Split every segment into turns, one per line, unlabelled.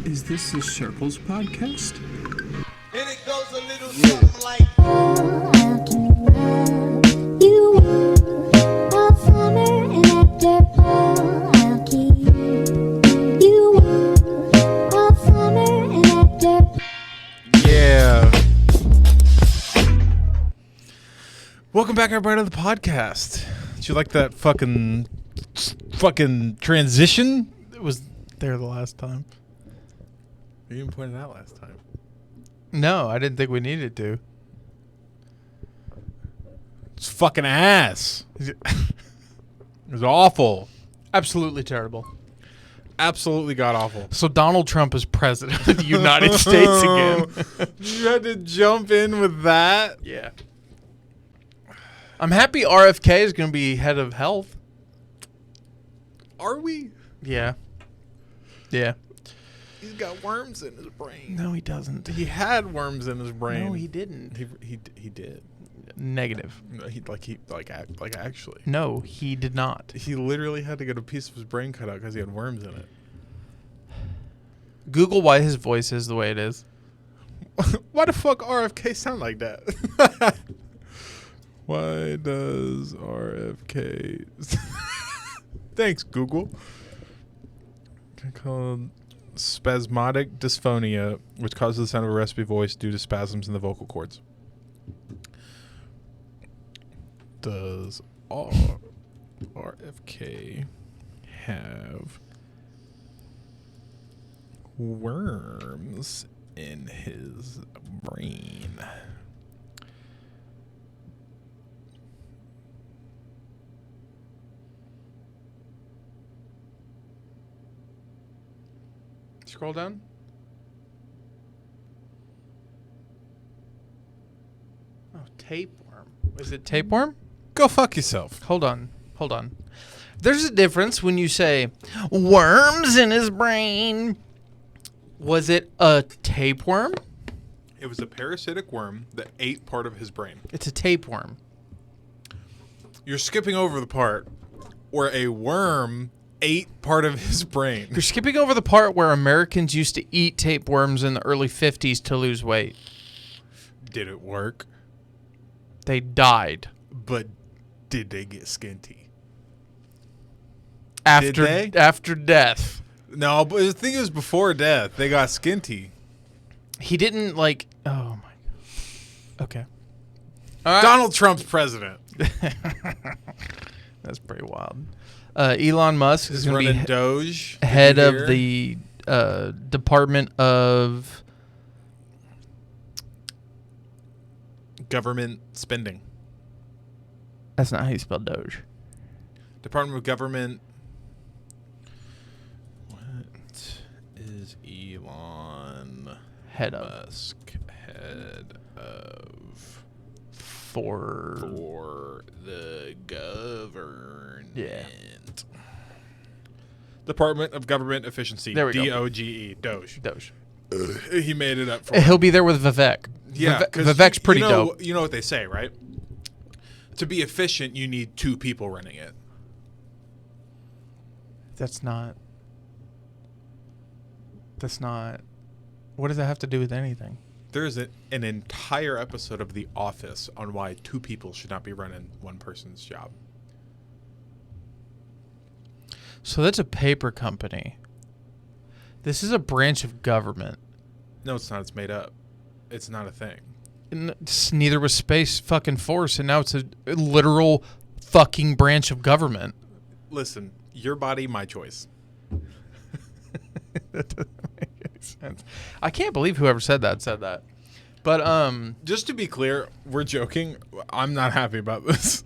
Is this the Circles podcast?
And it goes a little something like.
How can you want all summer and after fall? I'll keep you warm all summer and after.
Yeah. Welcome back, everybody, to the podcast. Did you like that fucking transition? It was there the last time. You didn't point it out last time.
No, I didn't think we needed to.
It's fucking ass. It was awful.
Absolutely terrible.
Absolutely god awful.
So Donald Trump is president of the United States again.
You had to jump in with that?
Yeah. I'm happy RFK is going to be head of health.
Are we?
Yeah. Yeah.
He's got worms in his brain.
No, he doesn't.
He had worms in his brain.
No, he didn't.
He did.
Negative.
No, actually.
No, he did not.
He literally had to get a piece of his brain cut out because he had worms in it.
Google why his voice is the way it is.
Why the fuck RFK sound like that? Why does RFK... Thanks, Google. Called spasmodic dysphonia, which causes the sound of a raspy voice due to spasms in the vocal cords. Does RFK have worms in his brain?
Scroll down. Oh, tapeworm. Is it tapeworm?
Go fuck yourself.
Hold on. There's a difference when you say worms in his brain. Was it a tapeworm?
It was a parasitic worm that ate part of his brain.
It's a tapeworm.
You're skipping over the part where a worm ate part of his brain.
You're skipping over the part where Americans used to eat tapeworms in the early 50s to lose weight.
Did it work?
They died.
But did they get skinty?
After
they?
After death.
No, but the thing is, before death, they got skinty.
He didn't like... Oh, my God. Okay. All right.
Donald Trump's president.
That's pretty wild. Elon Musk is going to
running
be
Doge.
head of the Department of...
Government spending.
That's not how you spell Doge.
Department of Government. What is Elon
Head of.
Musk head of
For
the government?
Yeah.
Department of Government Efficiency.
There we go.
DOGE. Doge.
Doge.
He made it up for
He'll be there with Vivek.
Yeah,
Vivek's pretty dope.
You know what they say, right? To be efficient, you need two people running it.
That's not. What does that have to do with anything?
There's an entire episode of The Office on why two people should not be running one person's job.
So that's a paper company. This is a branch of government.
No, it's not. It's made up. It's not a thing.
Neither was Space fucking Force, and now it's a literal fucking branch of government.
Listen, your body, my choice.
That doesn't make any sense. I can't believe whoever said that. But
Just to be clear, we're joking. I'm not happy about this.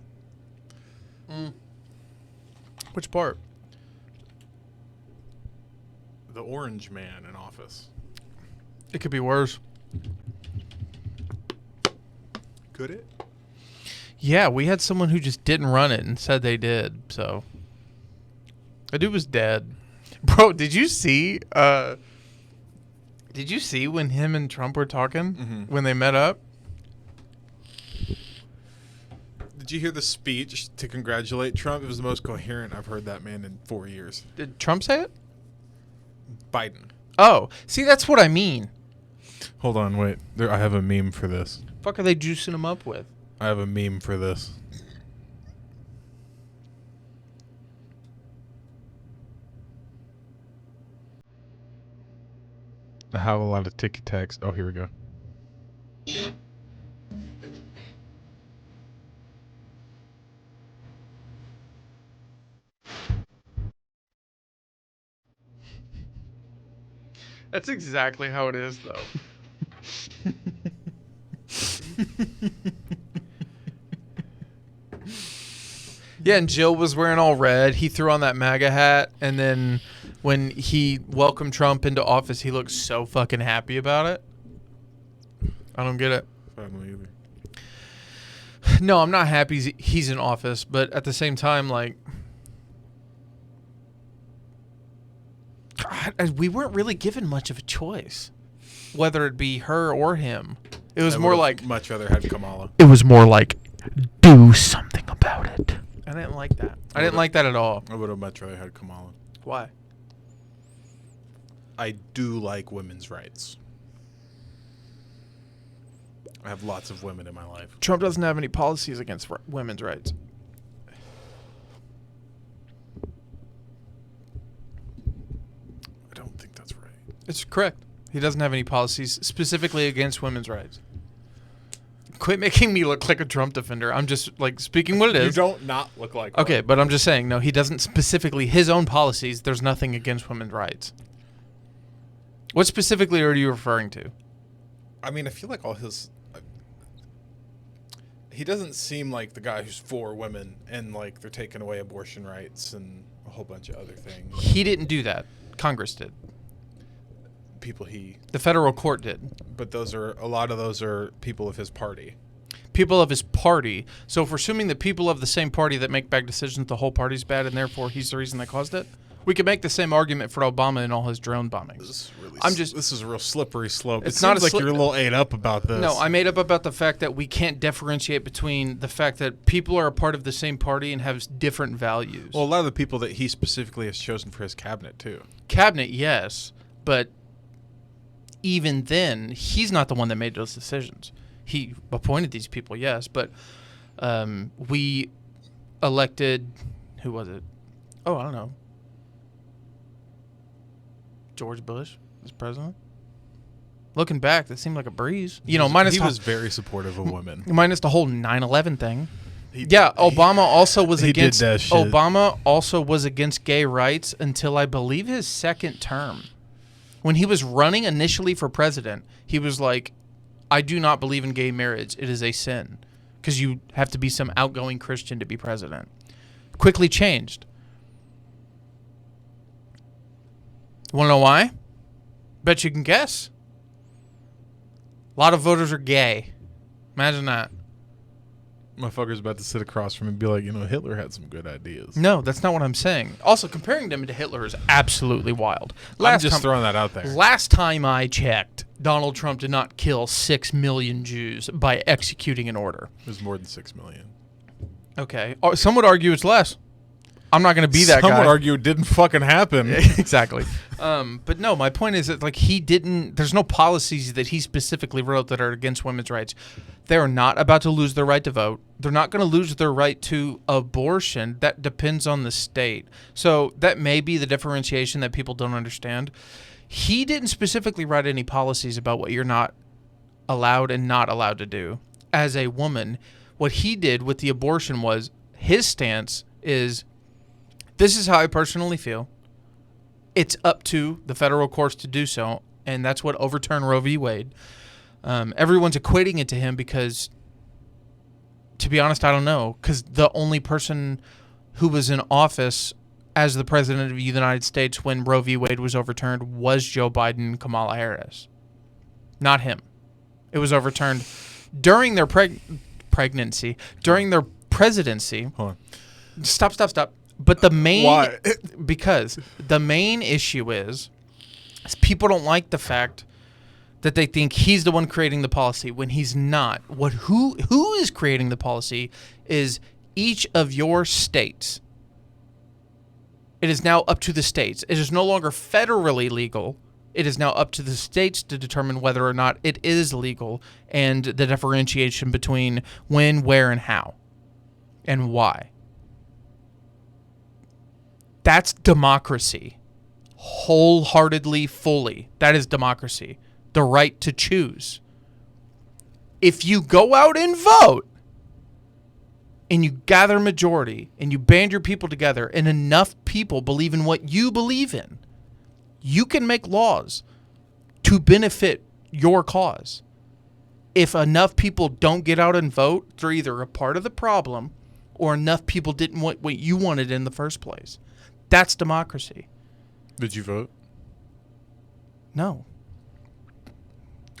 which part?
The orange man in office.
It could be worse.
Could it?
Yeah, we had someone who just didn't run it and said they did. So the dude was dead. Bro, did you see when him and Trump were talking when they met up?
Did you hear the speech to congratulate Trump? It was the most coherent I've heard that man in 4 years.
Did Trump say it?
Biden.
Oh, see, that's what I mean.
Hold on, wait. I have a meme for this.
Fuck are they juicing him up with?
I have a meme for this. I have a lot of ticky tags. Oh, here we go.
That's exactly how it is, though. Yeah, and Jill was wearing all red. He threw on that MAGA hat, and then when he welcomed Trump into office, he looked so fucking happy about it. I don't get it.
I don't either.
No, I'm not happy he's in office, but at the same time, like, God, we weren't really given much of a choice, whether it be her or him. It was
I
more
would've
like
much rather had Kamala.
it was more like do something about it. I didn't like that. I didn't like that at all.
I would have much rather had Kamala.
Why?
I do like women's rights. I have lots of women in my life.
Trump doesn't have any policies against women's rights.
I don't think that's right.
It's correct. He doesn't have any policies specifically against women's rights. Quit making me look like a Trump defender. I'm just like speaking what it is.
You don't not look like
Okay,
one.
but I'm just saying, no, he doesn't specifically, his own policies, there's nothing against women's rights. What specifically are you referring to?
I mean, I feel like all his... he doesn't seem like the guy who's for women and like they're taking away abortion rights and a whole bunch of other things.
He didn't do that. Congress did.
People he...
The federal court did.
But those are... a lot of those are people of his party.
People of his party. So if we're assuming that people of the same party that make bad decisions, the whole party's bad and therefore he's the reason that caused it, we could make the same argument for Obama and all his drone bombings.
This is really...
This
is a real slippery slope.
It's
It
not
seems
a
like
slip-
you're a little ate up about this.
No, I made up about the fact that we can't differentiate between the fact that people are a part of the same party and have different values.
Well, a lot of the people that he specifically has chosen for his cabinet, too.
Cabinet, yes, but even then, he's not the one that made those decisions. He appointed these people, yes, but we elected, who was it? Oh, I don't know. George Bush as president. Looking back, that seemed like a breeze. You know,
He was very supportive of women.
minus the whole 9/11 thing.
He-
Yeah, Obama also was
he did
against
that shit.
Obama also was against gay rights until I believe his second term. When he was running initially for president, he was like, I do not believe in gay marriage. It is a sin. Because you have to be some outgoing Christian to be president. Quickly changed. Want to know why? Bet you can guess. A lot of voters are gay. Imagine that.
Motherfucker's about to sit across from him and be like, Hitler had some good ideas.
No, that's not what I'm saying. Also, comparing them to Hitler is absolutely wild.
I'm just throwing that out there.
Last time I checked, Donald Trump did not kill 6 million Jews by executing an order.
It was more than 6 million.
Okay. Some would argue it's less. I'm not going to be that guy.
Some would argue it didn't fucking happen.
Exactly. But no, my point is that like he didn't. There's no policies that he specifically wrote that are against women's rights. They're not about to lose their right to vote. They're not going to lose their right to abortion. That depends on the state. So that may be the differentiation that people don't understand. He didn't specifically write any policies about what you're not allowed and not allowed to do. As a woman, what he did with the abortion was his stance is, this is how I personally feel. It's up to the federal courts to do so, and that's what overturned Roe v. Wade. Everyone's equating it to him because, to be honest, I don't know. Because the only person who was in office as the president of the United States when Roe v. Wade was overturned was Joe Biden and Kamala Harris. Not him. It was overturned during their pregnancy, during their presidency.
Hold on.
Stop. But the main...
Why?
Because the main issue is people don't like the fact that they think he's the one creating the policy when he's not. Who is creating the policy is each of your states. It is now up to the states. It is no longer federally legal It is now up to the states to determine whether or not it is legal and the differentiation between when, where, and how, and why. That's democracy. Wholeheartedly, fully. That is democracy. The right to choose. If you go out and vote, and you gather majority, and you band your people together, and enough people believe in what you believe in, you can make laws to benefit your cause. If enough people don't get out and vote, they're either a part of the problem or enough people didn't want what you wanted in the first place. That's democracy.
Did you vote?
No.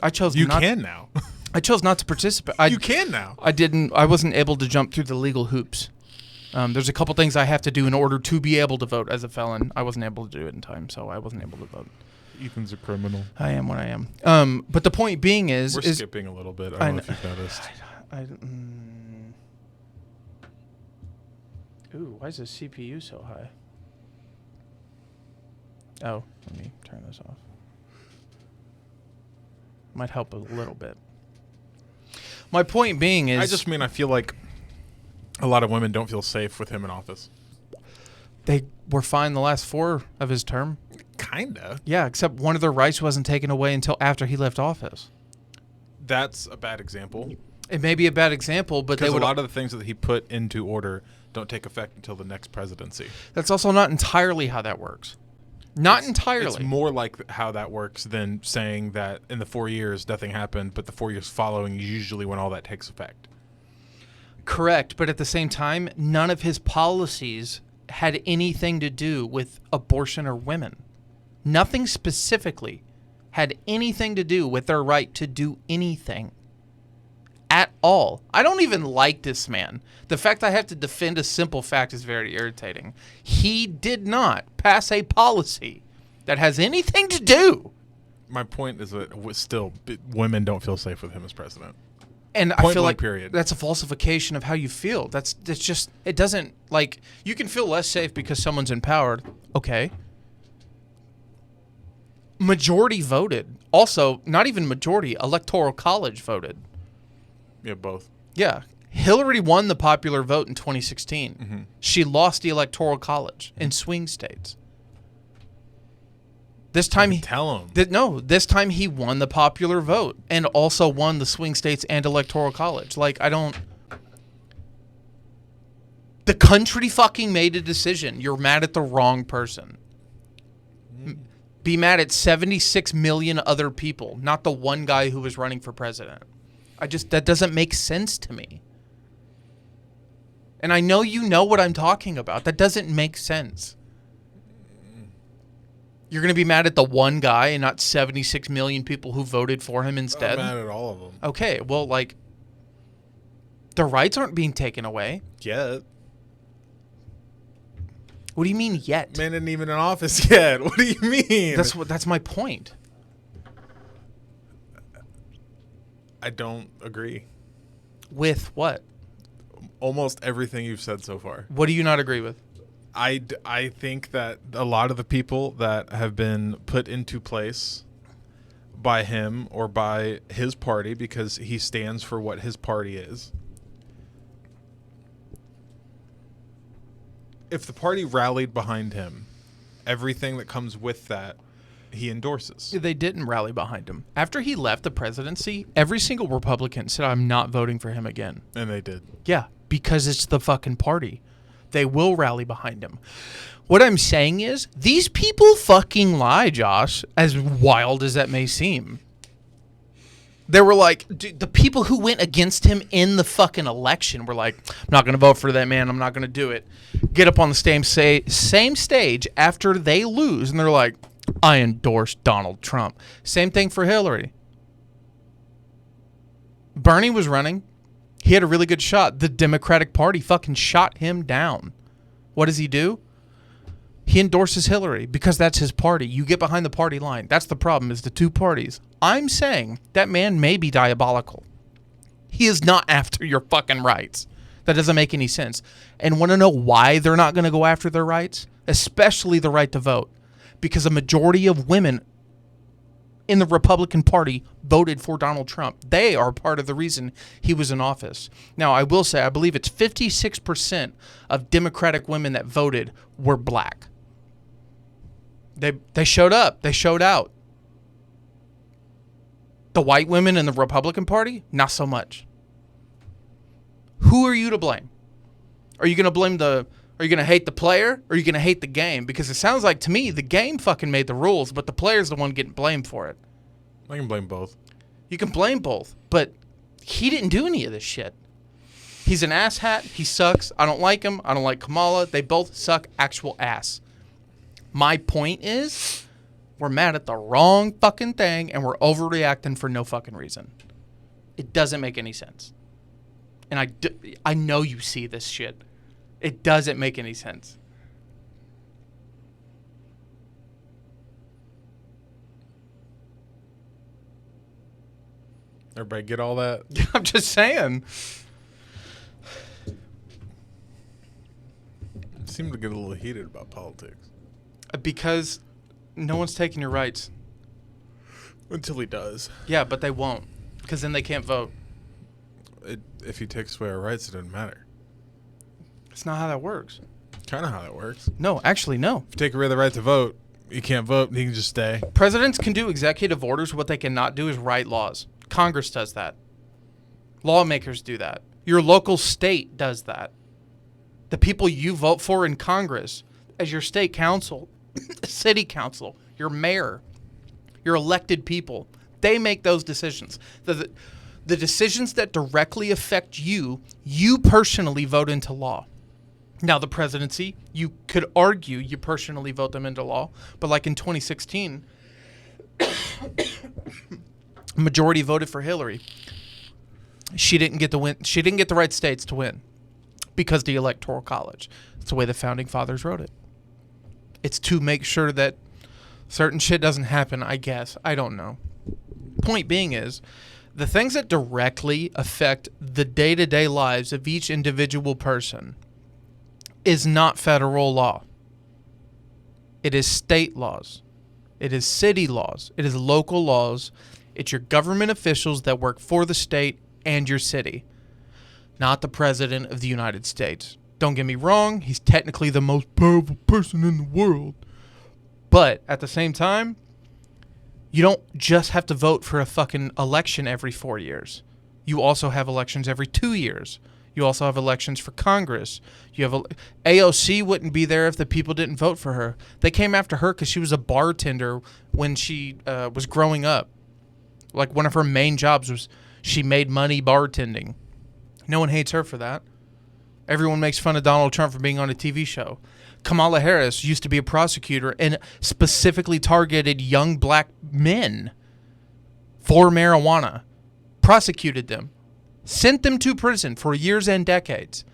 I chose
You
not.
can now.
I chose not to participate.
You can now.
I wasn't able to jump through the legal hoops. There's a couple things I have to do in order to be able to vote as a felon. I wasn't able to do it in time, so I wasn't able to vote.
Ethan's a criminal.
I am what I am. But the point being
We're
is
skipping a little bit. I don't know if you've noticed.
Ooh, why is the CPU so high? Oh, let me turn this off. Might help a little bit. My point being is...
I just mean I feel like a lot of women don't feel safe with him in office.
They were fine the last 4 of his term.
Kinda.
Yeah, except one of their rights wasn't taken away until after he left office.
That's a bad example.
It may be a bad example, but they
Because a
would...
lot of the things that he put into order don't take effect until the next presidency.
That's also not entirely how that works. Not entirely.
It's more like how that works than saying that in the 4 years nothing happened, but the 4 years following is usually when all that takes effect.
Correct, but at the same time, none of his policies had anything to do with abortion or women. Nothing specifically had anything to do with their right to do anything at all. I don't even like this man. The fact I have to defend a simple fact is very irritating. He did not pass a policy that has anything to do.
My point is that still women don't feel safe with him as president.
And I
Point
feel
blank,
like
period.
that's a falsification of how you feel. That's just, it doesn't, like, you can feel less safe because someone's empowered. Okay. Majority voted. Also, not even majority, Electoral College voted.
Yeah, both.
Yeah. Hillary won the popular vote in 2016.
Mm-hmm.
She lost the Electoral College in swing states. This time
Tell him.
this time he won the popular vote and also won the swing states and Electoral College. Like, the country fucking made a decision. You're mad at the wrong person. Be mad at 76 million other people, not the one guy who was running for president. That doesn't make sense to me. And I know you know what I'm talking about. That doesn't make sense. You're going to be mad at the one guy and not 76 million people who voted for him instead?
I'm mad at all of them.
Okay, well, like, the rights aren't being taken away.
Yet.
What do you mean yet?
Man isn't even in office yet. What do you mean?
That's my point.
I don't agree.
With what?
Almost everything you've said so far.
What do you not agree with?
I think that a lot of the people that have been put into place by him or by his party, because he stands for what his party is. If the party rallied behind him, everything that comes with that, he endorses.
They didn't rally behind him. After he left the presidency, every single Republican said, I'm not voting for him again.
And they did.
Yeah, because it's the fucking party. They will rally behind him. What I'm saying is, these people fucking lie, Josh, as wild as that may seem. They were like, dude, the people who went against him in the fucking election were like, I'm not going to vote for that man. I'm not going to do it. Get up on the same stage after they lose, and they're like, I endorse Donald Trump. Same thing for Hillary. Bernie was running. He had a really good shot. The Democratic Party fucking shot him down. What does he do? He endorses Hillary because that's his party. You get behind the party line. That's the problem, is the two parties. I'm saying that man may be diabolical. He is not after your fucking rights. That doesn't make any sense. And want to know why they're not going to go after their rights? Especially the right to vote. Because a majority of women in the Republican Party voted for Donald Trump. They are part of the reason he was in office. Now, I will say, I believe it's 56% of Democratic women that voted were black. They showed up. They showed out. The white women in the Republican Party, not so much. Who are you to blame? Are you going to blame Are you going to hate the player, or are you going to hate the game? Because it sounds like to me the game fucking made the rules, but the player's the one getting blamed for it.
I can blame both.
You can blame both, but he didn't do any of this shit. He's an asshat. He sucks. I don't like him. I don't like Kamala. They both suck actual ass. My point is, we're mad at the wrong fucking thing, and we're overreacting for no fucking reason. It doesn't make any sense. And I know you see this shit. It doesn't make any sense.
Everybody get all that?
I'm just saying.
Seem to get a little heated about politics.
Because no one's taking your rights.
Until he does.
Yeah, but they won't. Because then they can't vote.
If he takes away our rights, it doesn't matter.
It's not how that works.
Kind of how that works.
No, actually, no.
If you take away the right to vote, you can't vote, and he can just stay.
Presidents can do executive orders. What they cannot do is write laws. Congress does that. Lawmakers do that. Your local state does that. The people you vote for in Congress, as your state council, city council, your mayor, your elected people, they make those decisions. The decisions that directly affect you, you personally vote into law. Now, the presidency, you could argue you personally vote them into law, but like in 2016, majority voted for Hillary. She didn't get the win. She didn't get the right states to win because the Electoral College. It's the way the founding fathers wrote it. It's to make sure that certain shit doesn't happen, I guess. I don't know. Point being is, the things that directly affect the day-to-day lives of each individual person is not federal law. It is state laws. It is city laws. It is local laws. It's your government officials that work for the state and your city, not the president of the United States. Don't get me wrong, he's technically the most powerful person in the world. But at the same time, you don't just have to vote for a fucking election every 4 years. You also have elections every 2 years. You also have elections for Congress. You have AOC wouldn't be there if the people didn't vote for her. They came after her because she was a bartender when she was growing up. Like, one of her main jobs was she made money bartending. No one hates her for that. Everyone makes fun of Donald Trump for being on a TV show. Kamala Harris used to be a prosecutor and specifically targeted young black men for marijuana, prosecuted them, sent them to prison for years and decades,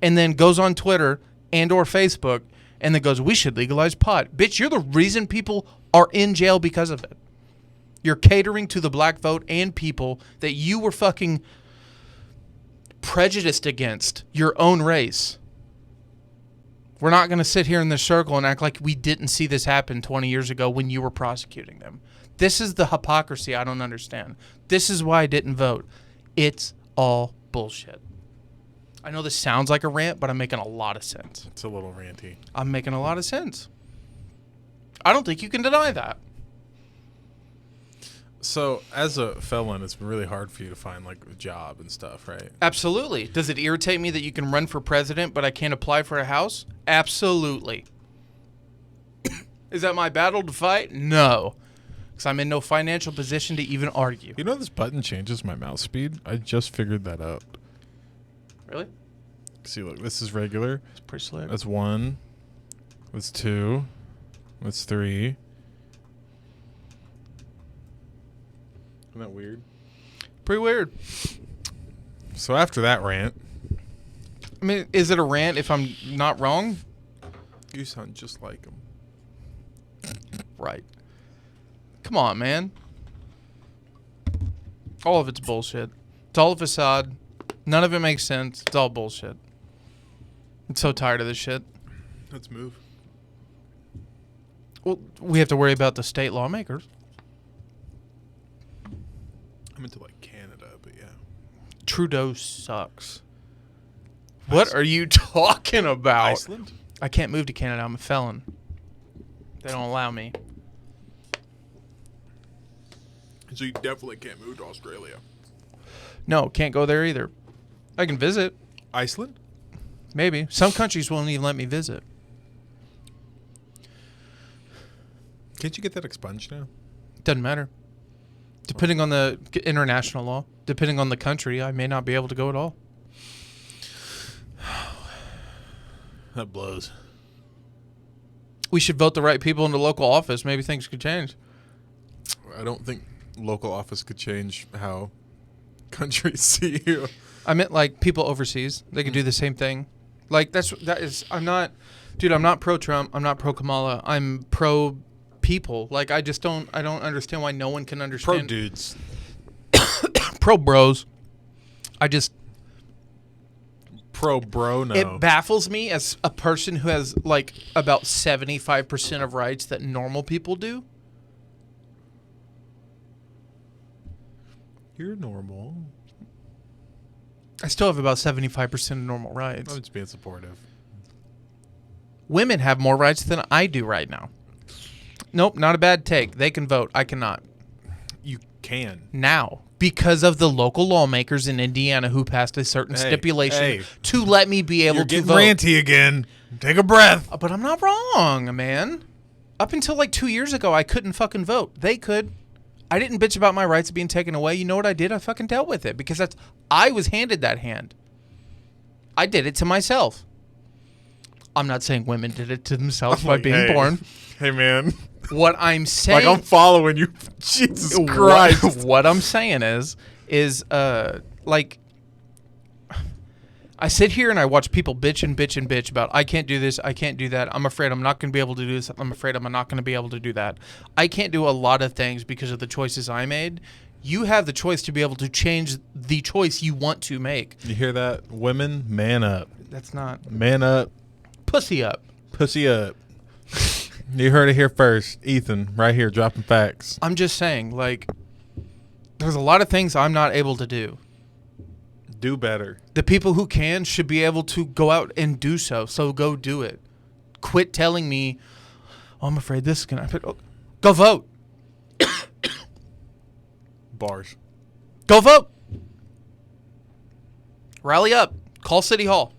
and then goes on Twitter and or Facebook and then goes, we should legalize pot. Bitch, you're the reason people are in jail because of it. You're catering to the black vote and people that you were fucking prejudiced against, your own race. We're not going to sit here in this circle and act like we didn't see this happen 20 years ago when you were prosecuting them. This is the hypocrisy I don't understand. This is why I didn't vote. It's all bullshit. I know this sounds like a rant, but I'm making a lot of sense.
It's a little ranty.
I'm making a lot of sense. I don't think you can deny that.
So, as a felon, it's been really hard for you to find, like, a job and stuff, right?
Absolutely. Does it irritate me that you can run for president, but I can't apply for a house? Absolutely. Is that my battle to fight? No. Because I'm in no financial position to even argue.
You know this button changes my mouse speed? I just figured that out.
Really?
See, look, this is regular.
It's pretty slick.
That's 1. That's 2. That's 3. Isn't that weird?
Pretty weird.
So after that rant,
I mean, is it a rant if I'm not wrong?
you sound just like him.
Right. Come on, man. All of it's bullshit. It's all a facade. None of it makes sense. It's all bullshit. I'm so tired of this shit.
Let's move.
Well, we have to worry about the state lawmakers.
I'm into like Canada, but yeah.
Trudeau sucks. What are you talking about?
Iceland?
I can't move to Canada. I'm a felon. They don't allow me.
So you definitely can't move to Australia.
No, can't go there either. I can visit.
Iceland?
Maybe. Some countries won't even let me visit.
Can't you get that expunged now?
Doesn't matter. Depending on the international law, depending on the country, I may not be able to go at all.
That blows.
We should vote the right people into local office. Maybe things could change.
I don't think local office could change how countries see you.
I meant like people overseas. They could do the same thing. Like I'm not pro Trump. I'm not pro Kamala. I'm pro people. Like I don't understand why no one can understand.
Pro dudes.
Pro bros.
Pro bro no.
It baffles me as a person who has like about 75% of rights that normal people do.
You're normal.
I still have about 75% of normal rights.
I'm just being supportive.
Women have more rights than I do right now. Nope, not a bad take. They can vote. I cannot.
You can.
Now, because of the local lawmakers in Indiana who passed a certain stipulation to let me be able
You're
to
getting
vote.
ranty again. Take a breath.
But I'm not wrong, man. Up until like 2 years ago, I couldn't fucking vote. They could. I didn't bitch about my rights being taken away. You know what I did? I fucking dealt with it because I was handed that hand. I did it to myself. I'm not saying women did it to themselves by being born.
Hey, man.
What I'm saying,
Like I'm following you. Jesus Christ.
What I'm saying is like I sit here and I watch people bitch and bitch and bitch about I can't do this, I can't do that. I'm afraid I'm not going to be able to do this. I'm afraid I'm not going to be able to do that. I can't do a lot of things because of the choices I made. You have the choice to be able to change the choice you want to make.
You hear that? Women, man up.
That's not
Man up.
pussy up.
Pussy up. You heard it here first. Ethan, right here, dropping facts.
I'm just saying, like, there's a lot of things I'm not able to do.
Do better.
The people who can should be able to go out and do so. So go do it. Quit telling me, oh, I'm afraid this is going to happen. Go vote.
Bars.
Go vote. Rally up. Call City Hall.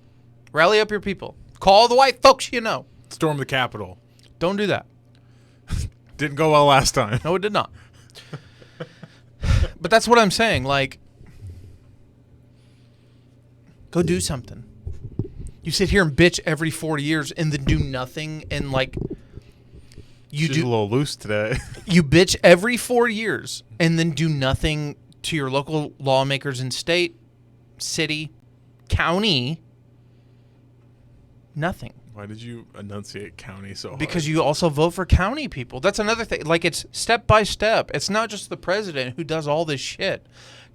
Rally up your people. Call the white folks you know.
Storm the Capitol.
Don't do that.
Didn't go well last time.
No, it did not. But that's what I'm saying. Like, go do something. You sit here and bitch every 4 years and then do nothing and like
She's a little loose today.
You bitch every 4 years and then do nothing to your local lawmakers in state, city, county. Nothing.
Why did you enunciate county so hard?
Because you also vote for county people. That's another thing. Like, it's step by step. It's not just the president who does all this shit.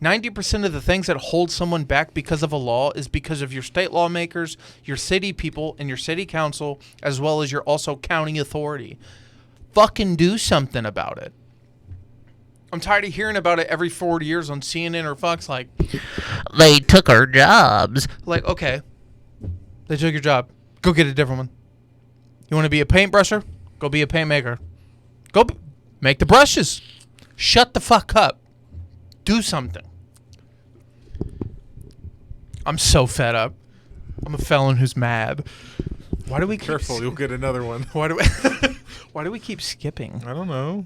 90% of the things that hold someone back because of a law is because of your state lawmakers, your city people, and your city council, as well as your also county authority. Fucking do something about it. I'm tired of hearing about it every 4 years on CNN or Fox. Like, they took our jobs. Like, okay, they took your job. Go get a different one. You want to be a paintbrusher? Go be a paint maker. Make the brushes. Shut the fuck up. Do something. I'm so fed up. I'm a felon who's mad. Why do we keep
Careful, you'll get another one.
Why do we keep skipping?
I don't know.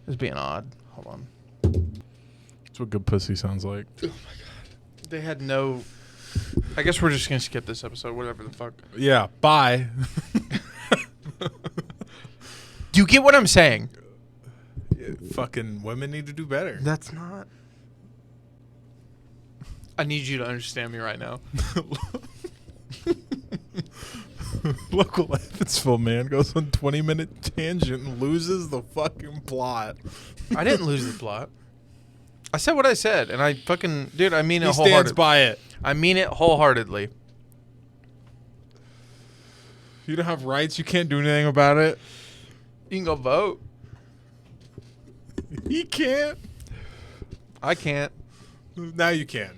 It's being odd. Hold on.
That's what good pussy sounds like.
They had no... I guess we're just going to skip this episode, whatever the fuck.
Yeah, bye.
Do you get what I'm saying?
Fucking women need to do better.
That's not... I need you to understand me right now.
Local Evansville man goes on 20-minute tangent and loses the fucking plot.
I didn't lose the plot. I said what I said, and I fucking... Dude, I mean it
He
wholeheartedly.
stands by it.
I mean it wholeheartedly.
You don't have rights. You can't do anything about it.
You can go vote.
He can't.
I can't.
Now you can.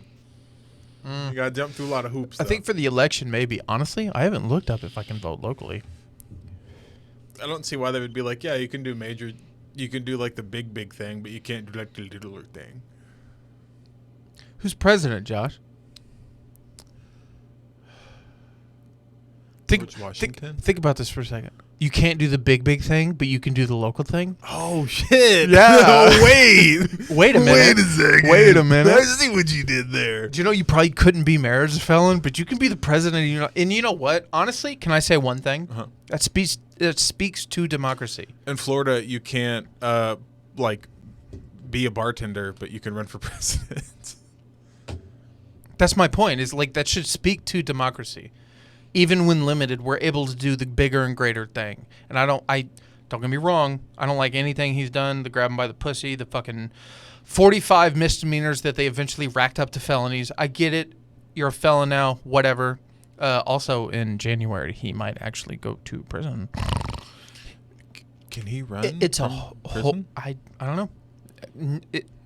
You gotta jump through a lot of hoops.
I
though.
think for the election, maybe. Honestly, I haven't looked up if I can vote locally.
I don't see why they would be like, yeah, you can do like the big thing, but you can't do like the littler thing.
Who's president, Josh?
George Washington.
Think about this for a second. You can't do the big thing, but you can do the local thing.
Oh shit!
Yeah.
Wait.
Wait a minute.
Wait a second.
Wait a minute.
I see what you did there.
Do you know you probably couldn't be mayor as a felon, but you can be the president? And you know what? Honestly, can I say one thing?
Uh-huh.
That speaks to democracy.
In Florida, you can't like be a bartender, but you can run for president.
That's my point. Is like that should speak to democracy. Even when limited, we're able to do the bigger and greater thing. And don't get me wrong, I don't like anything he's done. The grab him by the pussy, the fucking 45 misdemeanors that they eventually racked up to felonies. I get it. You're a felon now. Whatever. Also, in January, he might actually go to prison.
Can he run?
It's a
from
whole.
prison?
I don't know.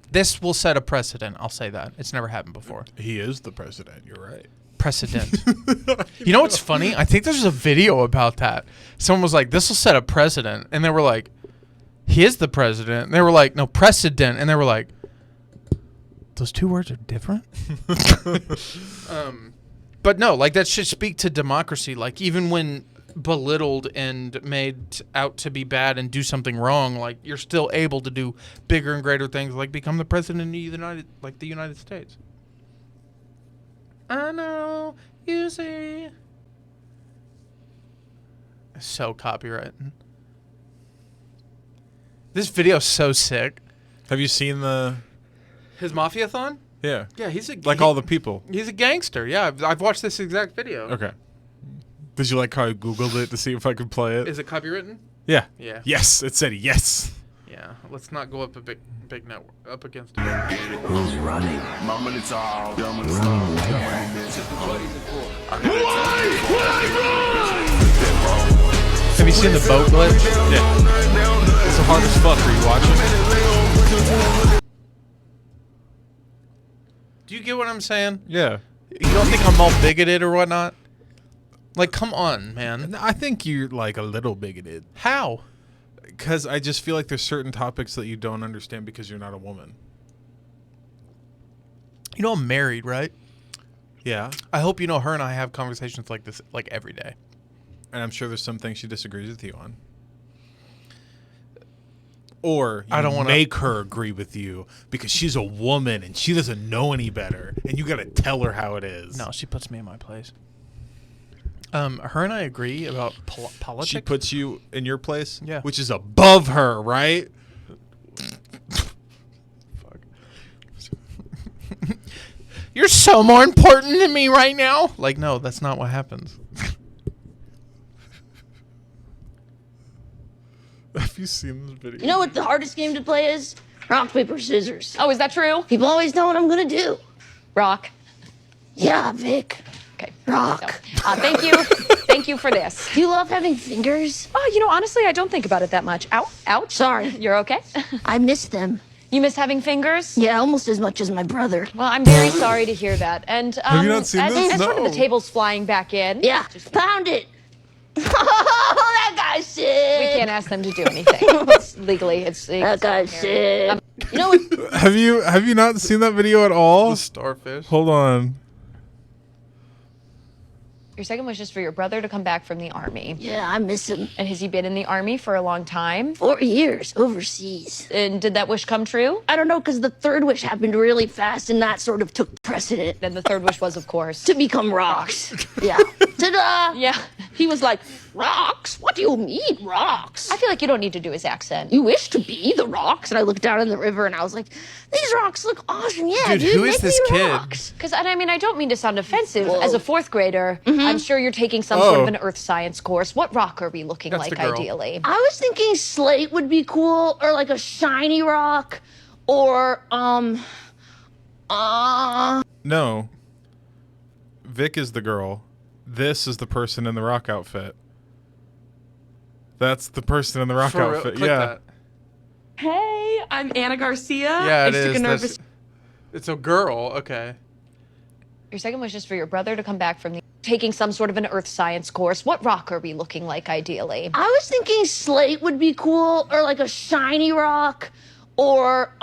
This will set a precedent. I'll say that. It's never happened before.
He is the president. You're right.
Precedent. You know what's funny? I think there's a video about that. Someone was like, "This will set a precedent," and they were like, "He is the president." And they were like, "No, precedent," and they were like, "Those two words are different." But no, like that should speak to democracy. Like even when belittled and made out to be bad and do something wrong, like you're still able to do bigger and greater things, like become the president of the United States. I know you see. So copyrighted. This video's so sick.
Have you seen the?
His Mafia-thon?
Yeah.
Yeah,
All the people.
He's a gangster. Yeah, I've watched this exact video.
Okay. Did you like how I Googled it to see if I could play it?
Is it copywritten?
Yeah.
Yeah.
Yes, it said yes.
Yeah. Let's not go up a big network up against it.
Who's running?
Have you seen the boat glitch?
Yeah. It's the hardest fuck. Are you watching?
Do you get what I'm saying?
Yeah.
You don't think I'm all bigoted or whatnot? Like, come on, man.
I think you're like a little bigoted.
How?
Because I just feel like there's certain topics that you don't understand because you're not a woman.
You know I'm married, right?
Yeah.
I hope you know her and I have conversations like this like every day.
And I'm sure there's some things she disagrees with you on. Or you
I don't wanna-
make her agree with you because she's a woman and she doesn't know any better. And you got to tell her how it is.
No, she puts me in my place. Her and I agree about politics.
She puts you in your place?
Yeah.
Which is above her, right?
You're so more important than me right now. Like, no, that's not what happens.
Have you seen this video?
You know what the hardest game to play is? Rock, paper, scissors.
Oh, is that true?
People always know what I'm gonna do.
Rock.
Yeah, Vic.
Okay.
Rock.
Thank you. Thank you for this.
Do you love having fingers?
Oh, honestly, I don't think about it that much. Ow. Ouch.
Sorry.
You're okay?
I miss them.
You miss having fingers?
Yeah, almost as much as my brother.
Well, I'm very sorry to hear that. And
Have you not seen
as,
this?
as sort of
No.
the table's flying back in.
Yeah, found it. Oh, that guy's sick.
We can't ask them to do anything. It's legally.
That guy's sick. You know what?
Have you not seen that video at all?
The starfish.
Hold on.
Your second wish is for your brother to come back from the army.
Yeah, I miss him.
And has he been in the army for a long time?
4 years overseas.
And did that wish come true?
I don't know, because the third wish happened really fast, and that sort of took precedent
Then the third wish was, of course.
to become rocks. Yeah. Ta-da!
Yeah.
He was like, rocks? What do you mean, rocks?
I feel like you don't need to do his accent.
You wish to be the rocks? And I looked down in the river and I was like, these rocks look awesome. Yeah,
Dude, who is
make
this
me
kid?
rocks.
Because, I mean, I don't mean to sound offensive.
Whoa.
As a fourth grader, I'm sure you're taking some sort
Oh.
of an earth science course. What rock are we looking
That's
like,
the girl.
ideally?
I was thinking slate would be cool, or like a shiny rock, or,
No. Vic is the girl. This is the person in the rock outfit. That's the person in the rock
For real?
outfit.
Click
Yeah.
that.
Hey, I'm Anna Garcia.
Yeah, it
I took
is.
a nervous.
It's a girl. Okay.
Your second wish is for your brother to come back from taking some sort of an earth science course. What rock are we looking like ideally?
I was thinking slate would be cool, or like a shiny rock, or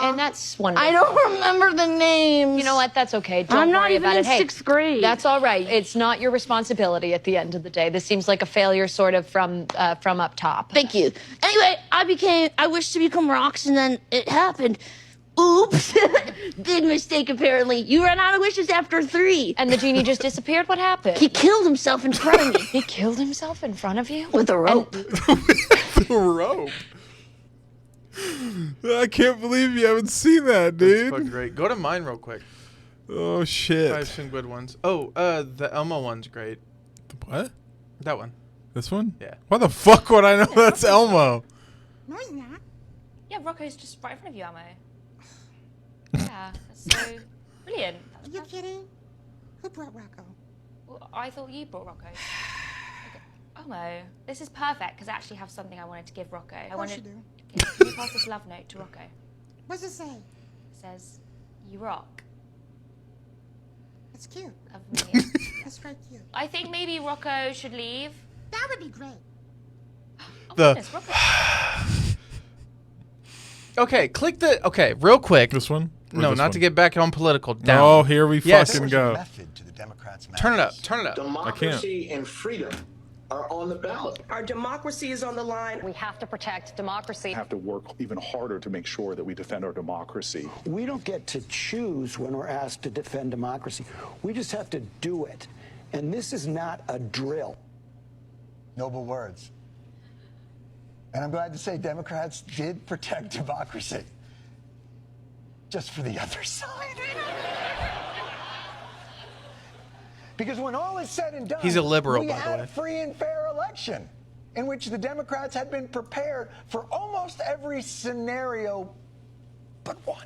And that's wonderful.
I don't remember the names.
You know what? That's okay. Don't
I'm not
worry
even
about
in
it. Hey,
6th grade.
That's all right. It's not your responsibility at the end of the day. This seems like a failure, sort of from up top.
Thank you. Anyway, I wished to become rocks, and then it happened. Oops. Big mistake, apparently. You ran out of wishes after 3.
And the genie just disappeared. What happened?
He killed himself in front of me.
He killed himself in front of you
With a rope.
The rope. I can't believe you haven't seen that,
That's
dude.
fucking great. Go to mine real quick.
Oh
I have
shit.
some good ones. Oh, the Elmo one's great.
What?
That one.
This one?
Yeah.
Why the fuck would I know that's Elmo?
No, he's not.
Yeah, Rocco's just right in front of you, Elmo. Yeah, that's so brilliant.
Are you kidding? Who brought Rocco?
Well, I thought you brought Rocco. Okay. Elmo, this is perfect because I actually have something I wanted to give Rocco.
Of course you do.
Okay, can you pass this love note to Rocco?
What's it say?
It says, "You rock."
It's cute.
Love me.
That's very cute.
I think maybe Rocco should leave.
That would be great.
Oh,
The-
goodness, Rocco.
Okay, click the. Okay, real quick.
This one? Or
No,
this
not
one?
to get back on political. Down.
Oh, here we
Yes.
fucking go.
Method to the Democrats'
Turn it up.
madness.
Turn it up.
Democracy and freedom are on the ballot.
Our democracy is on the line.
We have to protect democracy.
Have to work even harder to make sure that we defend our democracy.
We don't get to choose when we're asked to defend democracy. We just have to do it. And this is not a drill. Noble words. And I'm glad to say Democrats did protect democracy. Just for the other side. Because when all is said and done,
He's a liberal,
we
by the
had
way.
a free and fair election in which the Democrats had been prepared for almost every scenario but one.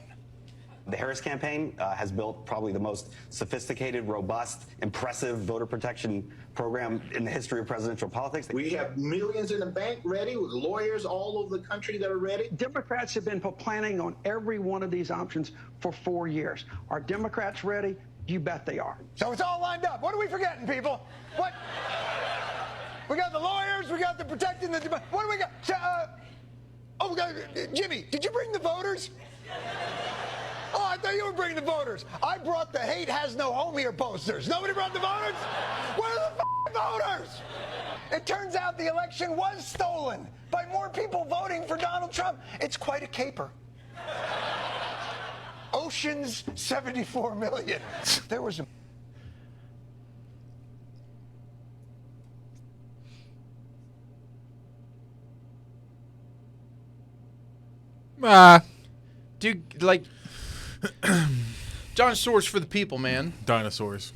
The Harris campaign has built probably the most sophisticated, robust, impressive voter protection program in the history of presidential politics.
We have millions in the bank ready with lawyers all over the country that are ready.
Democrats have been planning on every one of these options for 4 years. Are Democrats ready? You bet they are. So it's all lined up. What are we forgetting, people? What? We got the lawyers. We got the protecting the. What do we got? Oh, we got Jimmy. Did you bring the voters? Oh, I thought you were bringing the voters. I brought the hate has no home here posters. Nobody brought the voters? Where are the voters? It turns out the election was stolen by more people voting for Donald Trump. It's quite a caper. Ocean's 74 million. There was a...
Dude, like, John Stewart's for the people, man.
Dinosaurs.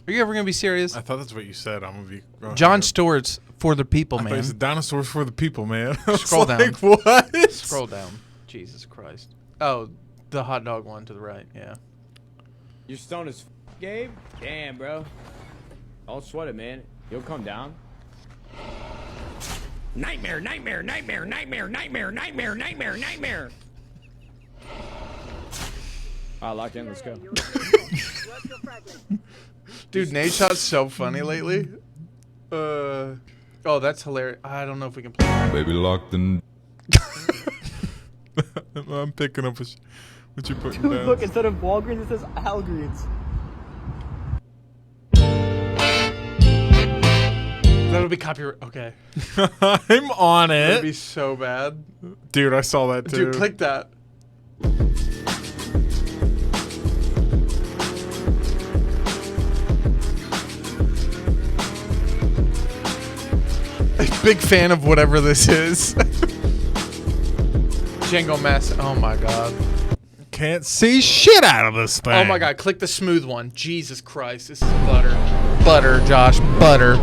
Are you ever gonna be serious?
I thought that's what you said. I'm gonna be.
John Stewart's for the people,
I thought
man.
you said dinosaurs for the people, man. I was
Scroll down.
like, what?
Scroll down. Jesus Christ. Oh, the hot dog one to the right. Yeah.
You're stoned as Gabe? Damn, bro. Don't sweat it, man. You'll come down. Nightmare, nightmare, nightmare, nightmare, nightmare, nightmare, nightmare, nightmare. All right, lock in. Let's go.
Dude, Nate Shot's so funny lately. Oh, that's hilarious. I don't know if we can play that.
Baby locked in.
I'm picking up what you're putting
Dude,
down.
look, instead of Walgreens, it says Algreens.
That'll be copyright. Okay.
I'm on it.
That'd be so bad.
Dude, I saw that too.
Dude, click that. Big fan of whatever this is. Django Mass. Oh my god.
Can't see shit out of this thing.
Oh my god. Click the smooth one. Jesus Christ. This is butter. Butter, Josh. Butter.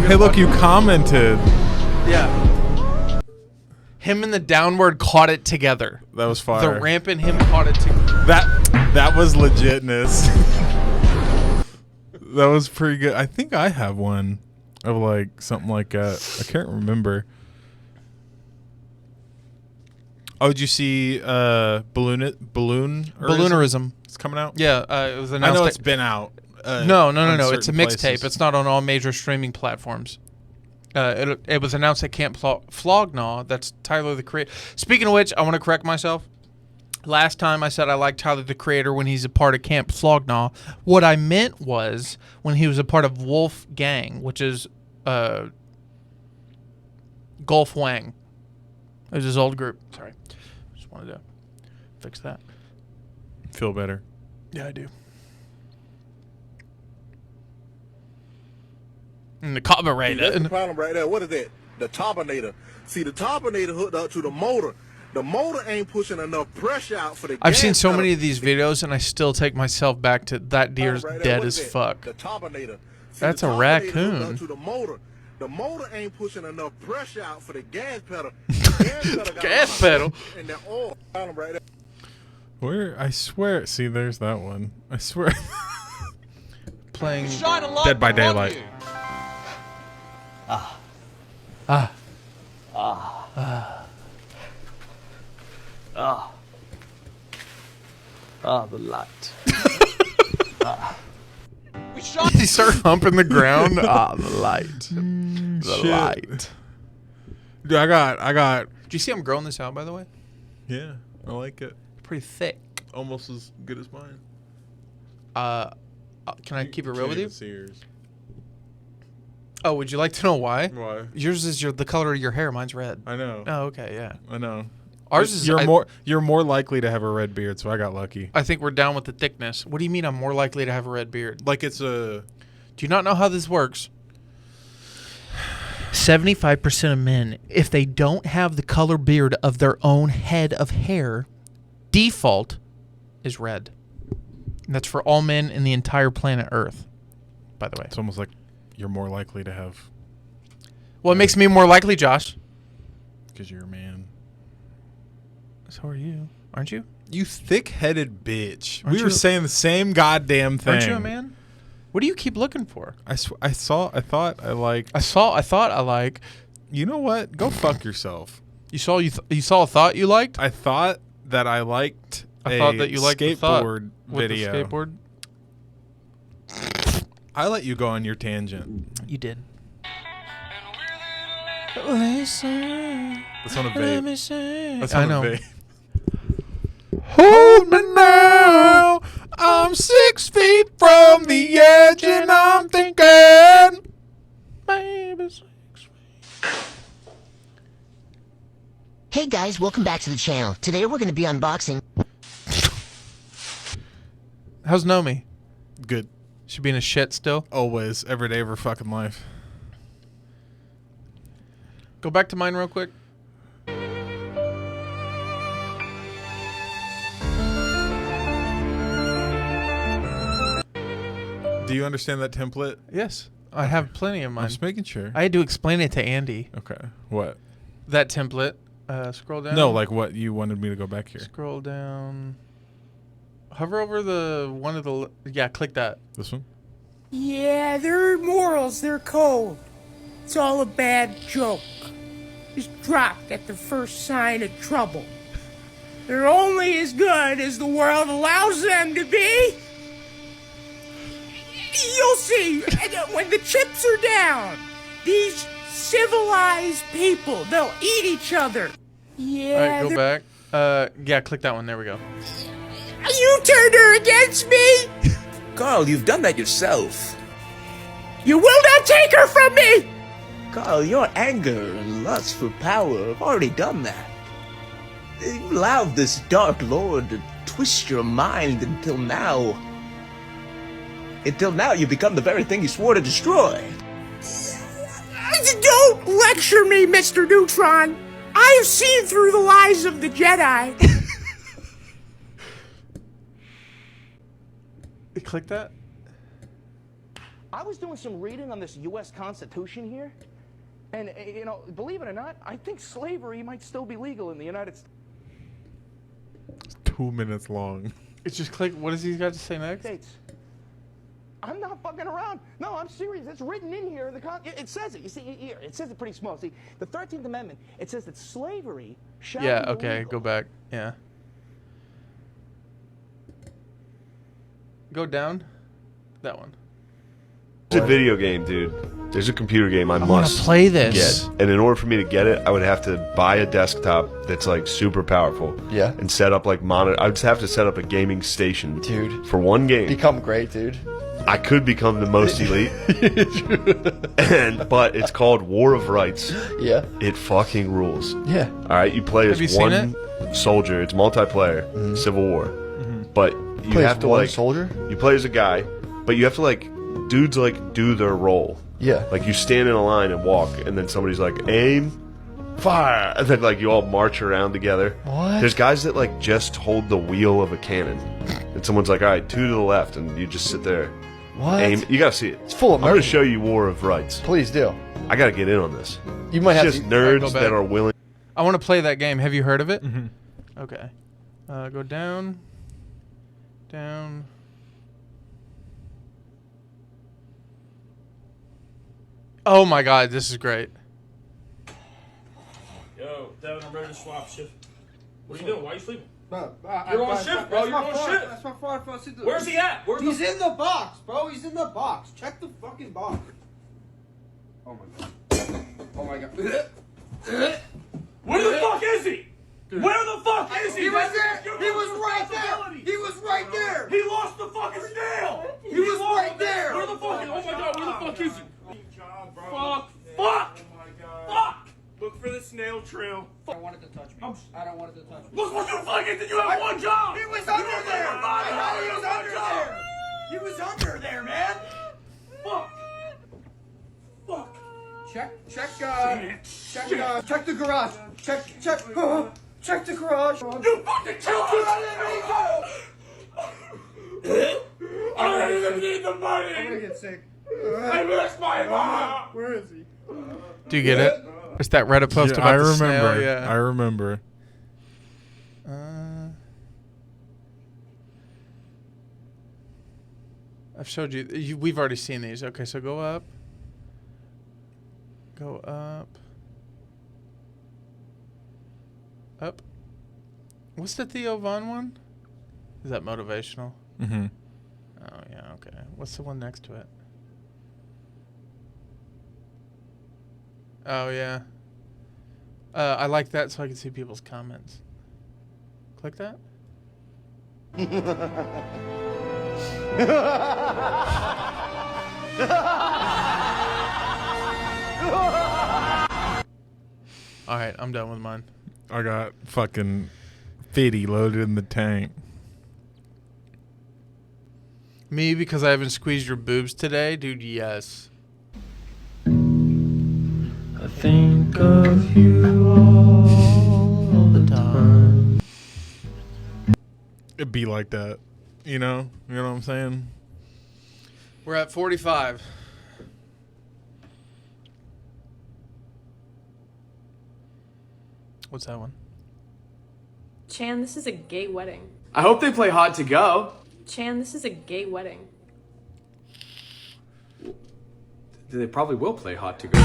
Hey, look, you commented.
Yeah. Him and the downward caught it together.
That was fire.
The ramp and him caught it together.
That was legitness. That was pretty good. I think I have one of like something like that. I can't remember. Oh, did you see
Balloonerism?
It's coming out.
Yeah, it was announced.
I know it's been out.
No.
on
It's a
certain
mixtape.
places.
It's not on all major streaming platforms. It was announced at Camp Flognaw. That's Tyler the Creator. Speaking of which, I want to correct myself. Last time I said I like Tyler the Creator when he's a part of Camp Flognaw. What I meant was when he was a part of Wolf Gang, which is Gulf Wang. It was his old group. Sorry. Just wanted to fix that.
Feel better.
Yeah, I do. And the carburetor.
That's the problem right there. What is that? The turbinator. See, the turbinator hooked up to the motor. The motor ain't pushing enough pressure out for the
I've
gas
seen so
pedal.
many of these videos, and I still take myself back to that deer's
Right there.
dead
What
as
is that?
fuck.
The turbinator. See,
That's
the
a
turbinator hooked
raccoon.
up to the motor. The motor ain't pushing enough pressure out for the gas pedal. The gas pedal got
Gas
a lot of
pedal?
pressure and the oil problem right there.
Where? I swear. See, there's that one. I swear.
Playing
Dead by Daylight.
The light.
He started humping the ground.
The light. The
Shit.
light.
Dude, I got.
Do you see I'm growing this out, by the way?
Yeah, I like it.
Pretty thick.
Almost as good as mine.
Can I keep it real with you?
See yours.
Oh, would you like to know why?
Why?
Yours is the color of your hair. Mine's red.
I know.
Oh, okay, yeah.
I know.
Ours is.
You're more likely to have a red beard, so I got lucky.
I think we're down with the thickness. What do you mean I'm more likely to have a red beard?
Like it's a.
Do you not know how this works? 75% of men, if they don't have the color beard of their own head of hair, default is red. And that's for all men in the entire planet Earth, by the way.
It's almost like you're more likely to have.
Well, it makes me more likely, Josh.
Because you're a man.
So are you, aren't you?
You thick-headed bitch.
Aren't
We were
you-
saying the same goddamn thing.
Aren't you a man? What do you keep looking for?
I thought I liked.
I thought I like.
You know what? Go fuck yourself.
You saw a thought you liked?
I thought that I liked.
I thought that you liked the thought
skateboard
with the
video.
skateboard.
I let you go on your tangent.
You did.
That's on a vape. That's on
I know.
a vape. Hold me now. I'm 6 feet from the edge, and I'm thinking,
baby, 6 feet.
Hey guys, welcome back to the channel. Today we're going to be unboxing.
How's Nomi?
Good.
She being a shit still?
Always, every day of her fucking life.
Go back to mine real quick.
Do you understand that template?
Yes. I have plenty of mine.
I'm just making sure.
I had to explain it to Andy.
Okay. What?
That template. Scroll down.
No, like what you wanted me to go back here.
Scroll down. Hover over the one of the. Yeah, click that.
This one?
Yeah, their morals, they're cold. It's all a bad joke. Just dropped at the first sign of trouble. They're only as good as the world allows them to be. You'll see, when the chips are down, these civilized people, they'll eat each other. Yeah.
All right, go
they're-
back. Yeah, click that one. There we go.
You turned her against me!
Carl, you've done that yourself.
You will not take her from me!
Carl, your anger and lust for power have already done that. You allowed this Dark Lord to twist your mind until now. Until now, you become the very thing you swore to destroy.
Don't lecture me, Mr. Neutron! I have seen through the lies of the Jedi.
Click that.
I was doing some reading on this U.S. Constitution here, and, you know, believe it or not, I think slavery might still be legal in the United States.
It's 2 minutes long.
It's just click. What does he got to say next?
States. I'm not fucking around. No, I'm serious. It's written in here. It says it. You see, here, it says it pretty small. See, the 13th Amendment, it says that slavery shall
Yeah.
be
Okay.
illegal.
Go back. Yeah. Go down. That one.
It's a video game, dude. There's a computer game I
wanna
must
play this.
get. And in order for me to get it, I would have to buy a desktop that's like super powerful.
Yeah.
And set up like monitor. I would just have to set up a gaming station.
Dude.
For one game.
Become great, dude.
I could become the most elite. But it's called War of Rights.
Yeah.
It fucking rules.
Yeah.
Alright, you play
Have you
as
seen
one soldier. It's multiplayer. Civil War. But you
Play as
have to
one
like
soldier?
You play as a guy, but you have to like dudes like do their role.
Yeah.
Like you stand in a line and walk, and then somebody's like, aim, fire, and then like you all march around together.
What?
There's guys that like just hold the wheel of a cannon, and someone's like, all right, 2 to the left, and you just sit there.
What?
Aim. You gotta see it.
It's full of
I'm gonna
immersion.
show you War of Rights.
Please do.
I gotta get in on this.
You might
It's
have
just
to-
nerds
Go back.
that are willing.
I want to play that game. Have you heard of it? Okay. Go down. Down. Oh my God, this is great.
Yo, Devin, I'm ready to swap shit. What are you doing? Why are you sleeping?
Bro,
You're on shift, bro. You're on shift.
That's my fault.
Where's he at?
He's in the box, bro. He's in the box. Check the fucking box. Oh my god. Oh my god.
Where the fuck is he? Where the fuck is he?
He was
That's
there.
your
He was right
responsibility.
there. He was right there.
He lost the fucking snail.
He was
lost
right
it.
there.
Where the fuck is? Oh my god. Where the fuck is he? Fuck. Fuck. Fuck.
Look for the snail trail. I don't want it to touch me. I don't want it to touch me.
Look what you fucking did. You have one job.
He was
You
under
have
there.
one body.
I know he
You
was
have
under
one job.
there. He was under there, man.
Fuck. Fuck.
Check the garage. Check the garage.
You fucking killed me. I don't even need the money.
I'm gonna get sick.
I miss my mom.
Where is he?
Do you get it? It's that Reddit post
Yeah,
about
I
the
remember.
snail, yeah.
I remember.
I've showed you. We've already seen these. Okay, so go up. Go up. Up. What's the Theo Von one? Is that motivational?
Mm-hmm.
Oh, yeah, okay. What's the one next to it? Oh, yeah. I like that so I can see people's comments. Click that. All right, I'm done with mine.
I got fucking 50 loaded in the tank.
Me, because I haven't squeezed your boobs today? Dude, yes.
I think of you all the time.
It'd be like that. You know? You know what I'm saying?
We're at 45. What's that one?
Chan, this is a gay wedding.
I hope they play Hot to Go.
Chan, this is a gay wedding.
They probably will play Hot to Go.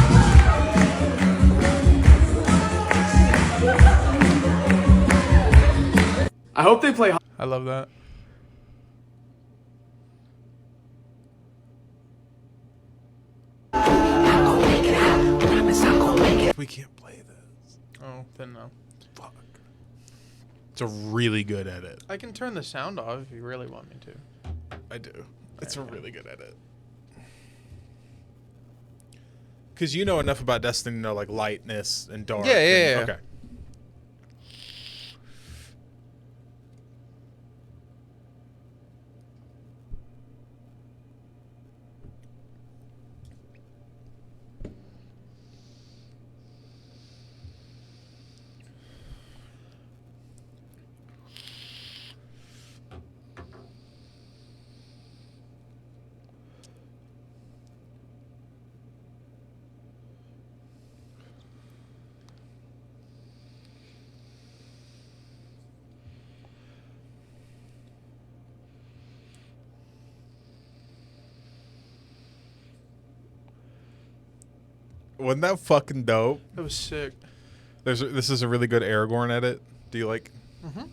I hope they play.
I love that.
We can't play this.
Oh, then no.
Fuck. It's a really good edit.
I can turn the sound off if you really want me to.
I do. It's a really good edit. Because you know enough about Destiny to know like lightness and dark.
Yeah, yeah,
and-
yeah.
Okay. Wasn't that fucking dope?
That was sick.
This is a really good Aragorn edit. Do you like?
Mm-hmm.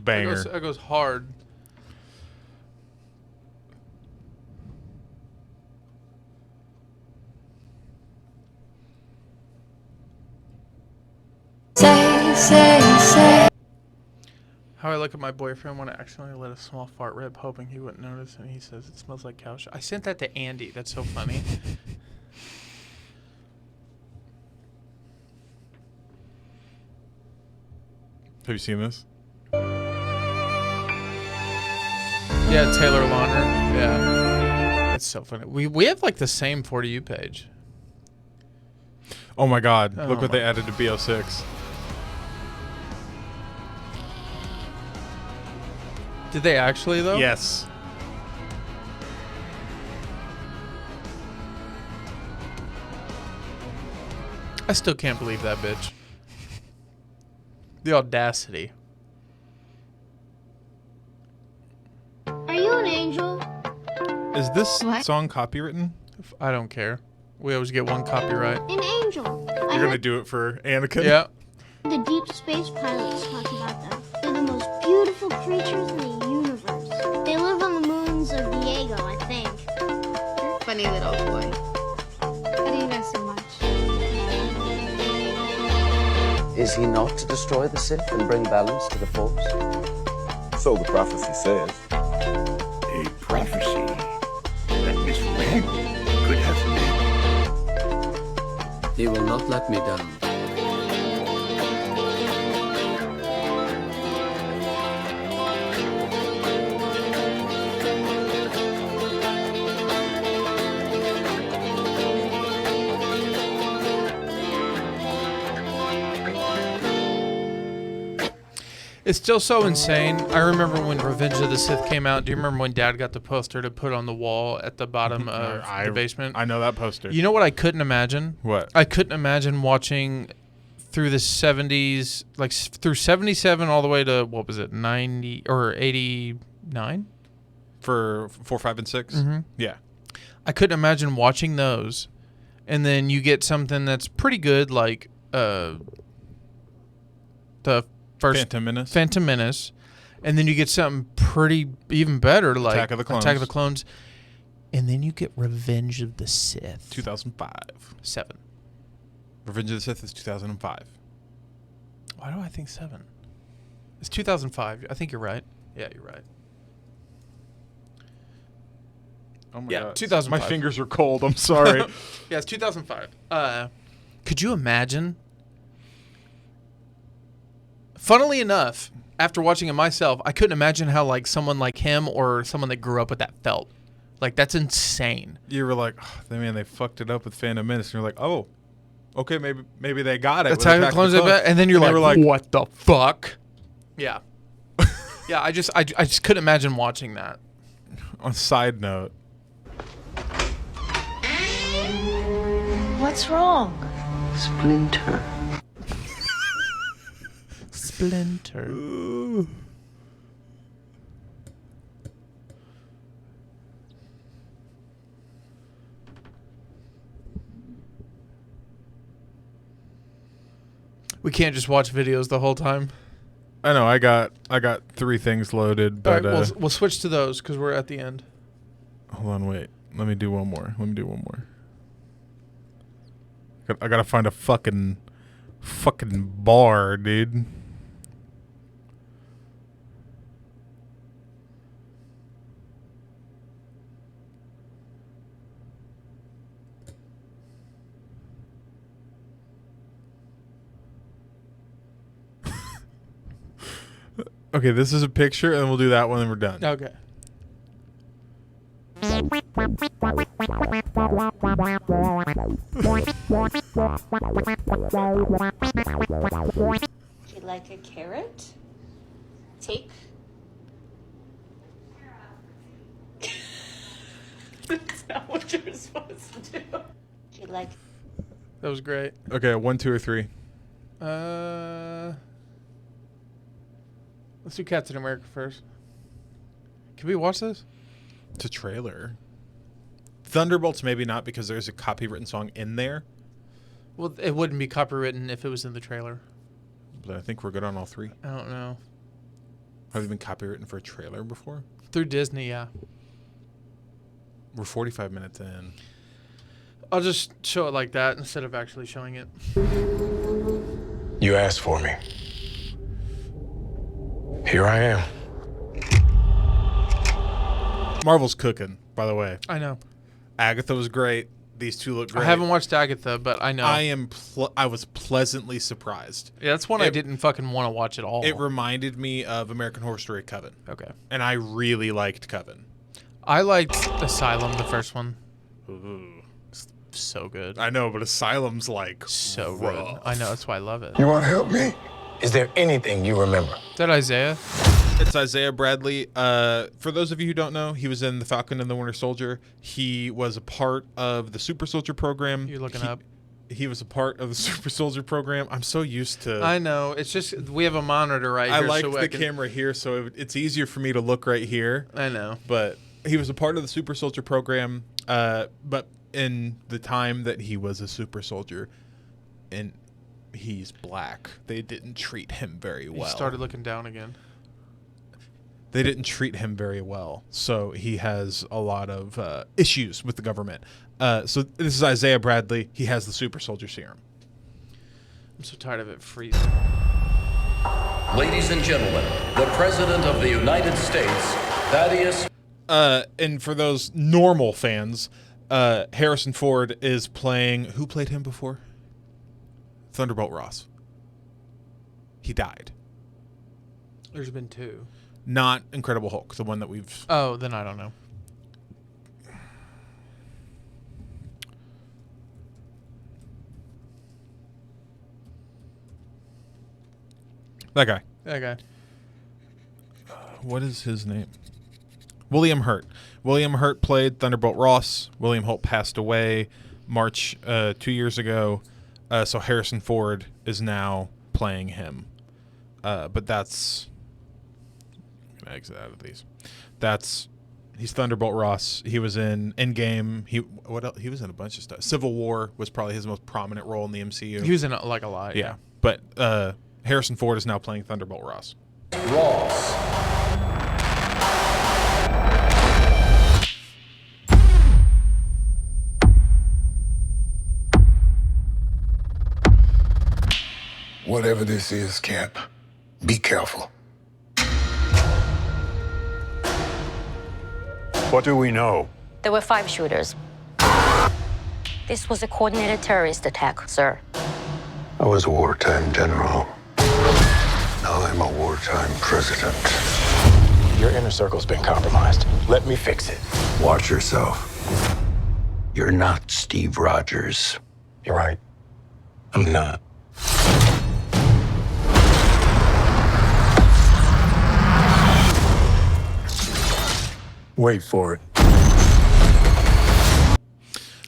Banger.
That goes hard.
Say.
How I look at my boyfriend when I accidentally let a small fart rip, hoping he wouldn't notice, and he says it smells like cow shit. I sent that to Andy. That's so funny.
Have you seen this?
Yeah, Taylor Lautner. Yeah, that's so funny. We have like the same For You page.
Oh my God!
Oh
Look what
my
they added to BO6.
Did they actually though?
Yes.
I still can't believe that bitch. The audacity.
Are you an angel?
Is this song copywritten?
I don't care. We always get one copyright.
An angel.
You're gonna do it for Anakin?
Yeah.
The deep space pilots talk about them. They're the most beautiful creatures in the universe. They live on the moons of Diego, I think. You're a funny little boy. How do you know so much?
Is he not to destroy the Sith and bring balance to the Force?
So the prophecy says.
A prophecy that Miss Red could have made.
He will not let me down.
It's still so insane. I remember when Revenge of the Sith came out. Do you remember when Dad got the poster to put on the wall at the bottom of the basement?
I know that poster.
You know what I couldn't imagine?
What?
I couldn't imagine watching through the 70s, like through 77 all the way to, what was it, 90 or 89?
For 4, 5, and 6?
Mhm.
Yeah.
I couldn't imagine watching those, and then you get something that's pretty good, like the first Phantom Menace, and then you get something pretty even better, like
Attack of the Clones.
And then you get Revenge of the Sith.
2005.
7.
Revenge of the Sith is 2005.
Why do I think 7? It's 2005. I think you're right. Yeah, you're right.
Oh my
Yeah,
God.
2005.
My fingers are cold. I'm sorry.
Yeah, it's 2005. Could you imagine? Funnily enough, after watching it myself, I couldn't imagine how like someone like him or someone that grew up with that felt. Like, that's insane.
You were like, oh, man, they fucked it up with Phantom Menace. And you're like, oh, okay, maybe they got it.
That's
with
how
Attack
it clones
of the
it back, and then you're
they were
like, what the fuck? Yeah. Yeah, I just couldn't imagine watching that.
On a side note.
What's wrong?
Splinter.
Splinter. We can't just watch videos the whole time.
I know. I got 3 things loaded, but
All right, we'll switch to those because we're at the end.
hold on, wait. Let me do one more. I gotta find a fucking bar, dude. Okay, this is a picture, and we'll do that one, and we're done.
Okay.
Would you like a carrot? Take. That's not what you're supposed to do. Would you like?
That was great.
Okay, 1, 2, or 3.
Let's do Captain America first. Can we watch this?
It's a trailer. Thunderbolts, maybe not, because there's a copywritten song in there.
Well, it wouldn't be copywritten if it was in the trailer.
But I think we're good on all 3.
I don't know.
Have you been copywritten for a trailer before?
Through Disney, yeah.
We're 45 minutes in.
I'll just show it like that instead of actually showing it.
You asked for me. Here I am.
Marvel's cooking, by the way.
I know.
Agatha was great. These two look great.
I haven't watched Agatha, but I know.
I was pleasantly surprised.
Yeah, that's one I didn't fucking want to watch at all.
It reminded me of American Horror Story Coven.
Okay.
And I really liked Coven.
I liked Asylum, the first one.
Ooh.
So good.
I know, but Asylum's like
so
rough.
good. I know, that's why I love it.
You want to help me? Is there anything you remember?
Is that Isaiah?
It's Isaiah Bradley. For those of you who don't know, he was in The Falcon and the Winter Soldier. He was a part of the Super Soldier program.
You're looking up.
He was a part of the Super Soldier program. I'm so used to...
I know. It's just we have a monitor right here.
I like
so
the camera here, so it's easier for me to look right here.
I know.
But he was a part of the Super Soldier program, but in the time that he was a Super Soldier, and he's black, they didn't treat him very well.
He started looking down again.
They didn't treat him very well, so he has a lot of issues with the government. So this is Isaiah Bradley. He has the Super Soldier Serum.
I'm so tired of it freezing.
Ladies and gentlemen, the President of the United States, Thaddeus.
And for those normal fans, Harrison Ford is playing... Who played him before? Thunderbolt Ross. He died.
There's been 2.
Not Incredible Hulk, the one that we've...
Oh, then I don't know.
That guy.
That guy.
What is his name? William Hurt. William Hurt played Thunderbolt Ross. William Holt passed away March 2 years ago. So Harrison Ford is now playing him. But that's... I'm going to exit out of these. He's Thunderbolt Ross. He was in Endgame. What else? He was in a bunch of stuff. Civil War was probably his most prominent role in the MCU.
He was in like a lot.
Yeah. But Harrison Ford is now playing Thunderbolt Ross.
Whatever this is, Cap, be careful.
What do we know?
There were 5 shooters. This was a coordinated terrorist attack, sir.
I was a wartime general. Now I'm a wartime president.
Your inner circle's been compromised. Let me fix it.
Watch yourself. You're not Steve Rogers.
You're right.
I'm not. Wait for it.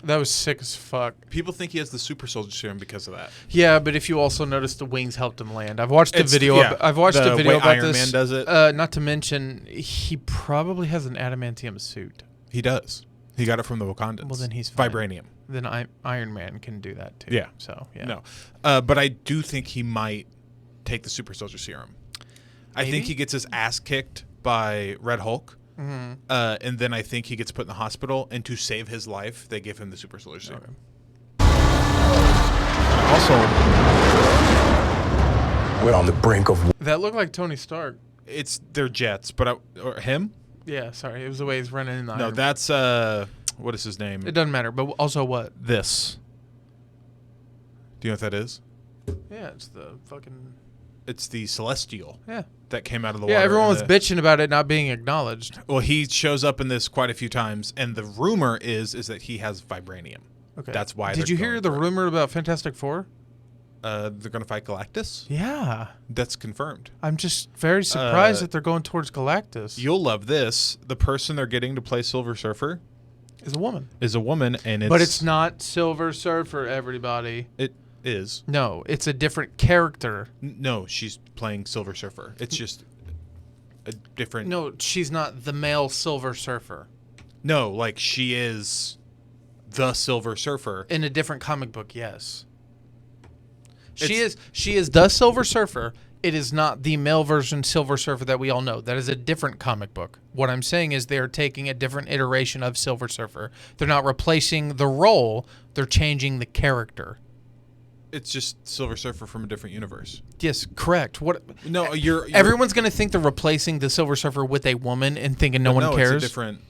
That was sick as fuck.
People think he has the Super Soldier Serum because of that.
Yeah, but if you also notice, the wings helped him land. I've watched a video.
Yeah,
I've watched a video
way
about
Iron
this.
Man does it.
Not to mention, he probably has an adamantium suit.
He does. He got it from the Wakandans.
Well, then he's fine.
Vibranium.
Then Iron Man can do that too.
Yeah.
So yeah.
No, but I do think he might take the Super Soldier Serum. I think he gets his ass kicked by Red Hulk.
Mm-hmm.
And then I think he gets put in the hospital, and to save his life, they give him the Super Soldier Serum.
Also, we're on the brink of...
That looked like Tony Stark.
It's their jets, but or him?
Yeah, sorry. It was the way he's running in the
No,
Iron
that's, what is his name?
It doesn't matter, but also what?
This. Do you know what that is?
Yeah, it's the fucking...
It's the Celestial.
Yeah.
That came out of the
Yeah,
water.
everyone was
and
bitching about it not being acknowledged.
Well, he shows up in this quite a few times, and the rumor is that he has vibranium.
Okay.
That's why.
Did you hear the rumor about Fantastic Four?
They're going to fight Galactus?
Yeah.
That's confirmed.
I'm just very surprised that they're going towards Galactus.
You'll love this. The person they're getting to play Silver Surfer
Is a woman.
And
But it's not Silver Surfer, everybody.
It is.
No, it's a different character.
No, she's playing Silver Surfer. It's just a different.
No, she's not the male Silver Surfer.
No, like she is the Silver Surfer.
In a different comic book, yes. She is the Silver Surfer. It is not the male version Silver Surfer that we all know. That is a different comic book. What I'm saying is they're taking a different iteration of Silver Surfer. They're not replacing the role, they're changing the character.
It's just Silver Surfer from a different universe.
Yes, correct. What?
No,
everyone's going to think they're replacing the Silver Surfer with a woman and thinking no one cares.
It's a different.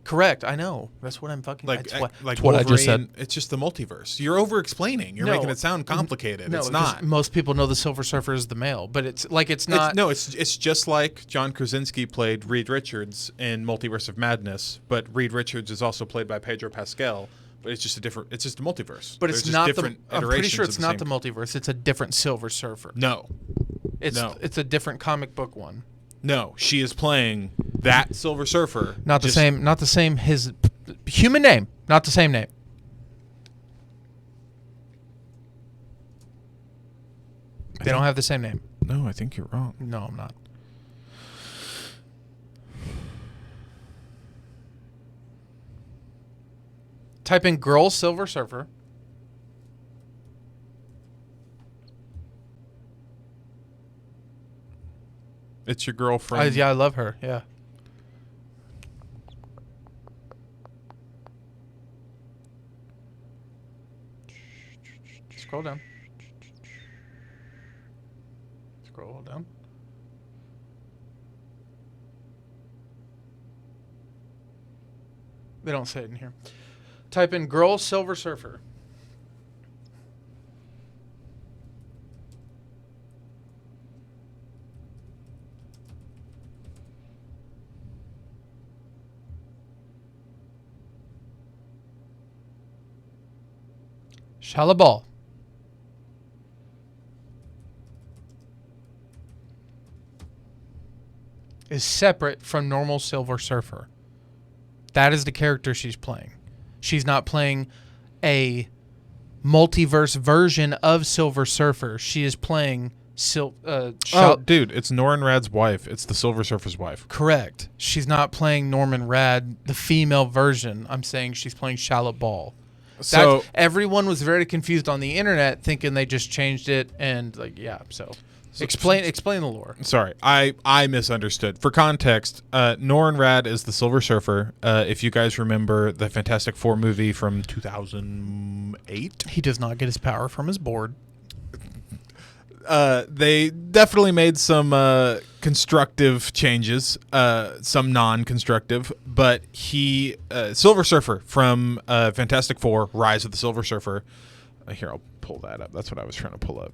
Correct. I know. That's what I'm fucking.
Like
that's
what
I just said.
It's just the multiverse. You're over-explaining. You're making it sound complicated.
No,
it's not.
Most people know the Silver Surfer is the male, but it's not.
It's just like John Krasinski played Reed Richards in Multiverse of Madness, but Reed Richards is also played by Pedro Pascal. But it's just a different. It's just a multiverse.
But it's
just
not
different
I'm pretty
iterations
sure
of
it's
the
not
same-
the multiverse. It's a different Silver Surfer.
No.
It's a different comic book one.
No, she is playing that Silver Surfer.
Not the same. Not the same. His human name. Not the same name. They don't have the same name.
No, I think you're wrong.
No, I'm not. Type in girl Silver Surfer.
It's your girlfriend.
Yeah, I love her. Yeah. Scroll down. Scroll down. They don't say it in here. Type in girl Silver Surfer. Shalabal. Is separate from normal Silver Surfer. That is the character she's playing. She's not playing a multiverse version of Silver Surfer. She is playing
dude, it's Norrin Rad's wife. It's the Silver Surfer's wife.
Correct. She's not playing Norman Rad, the female version. I'm saying she's playing Charlotte Ball.
So
everyone was very confused on the internet, thinking they just changed it, and so explain the lore.
Sorry, I misunderstood. For context, Norrin Rad is the Silver Surfer. If you guys remember the Fantastic Four movie from 2008,
he does not get his power from his board.
They definitely made some constructive changes, some non-constructive, but he Silver Surfer from Fantastic Four: Rise of the Silver Surfer. Here, I'll pull that up. That's what I was trying to pull up.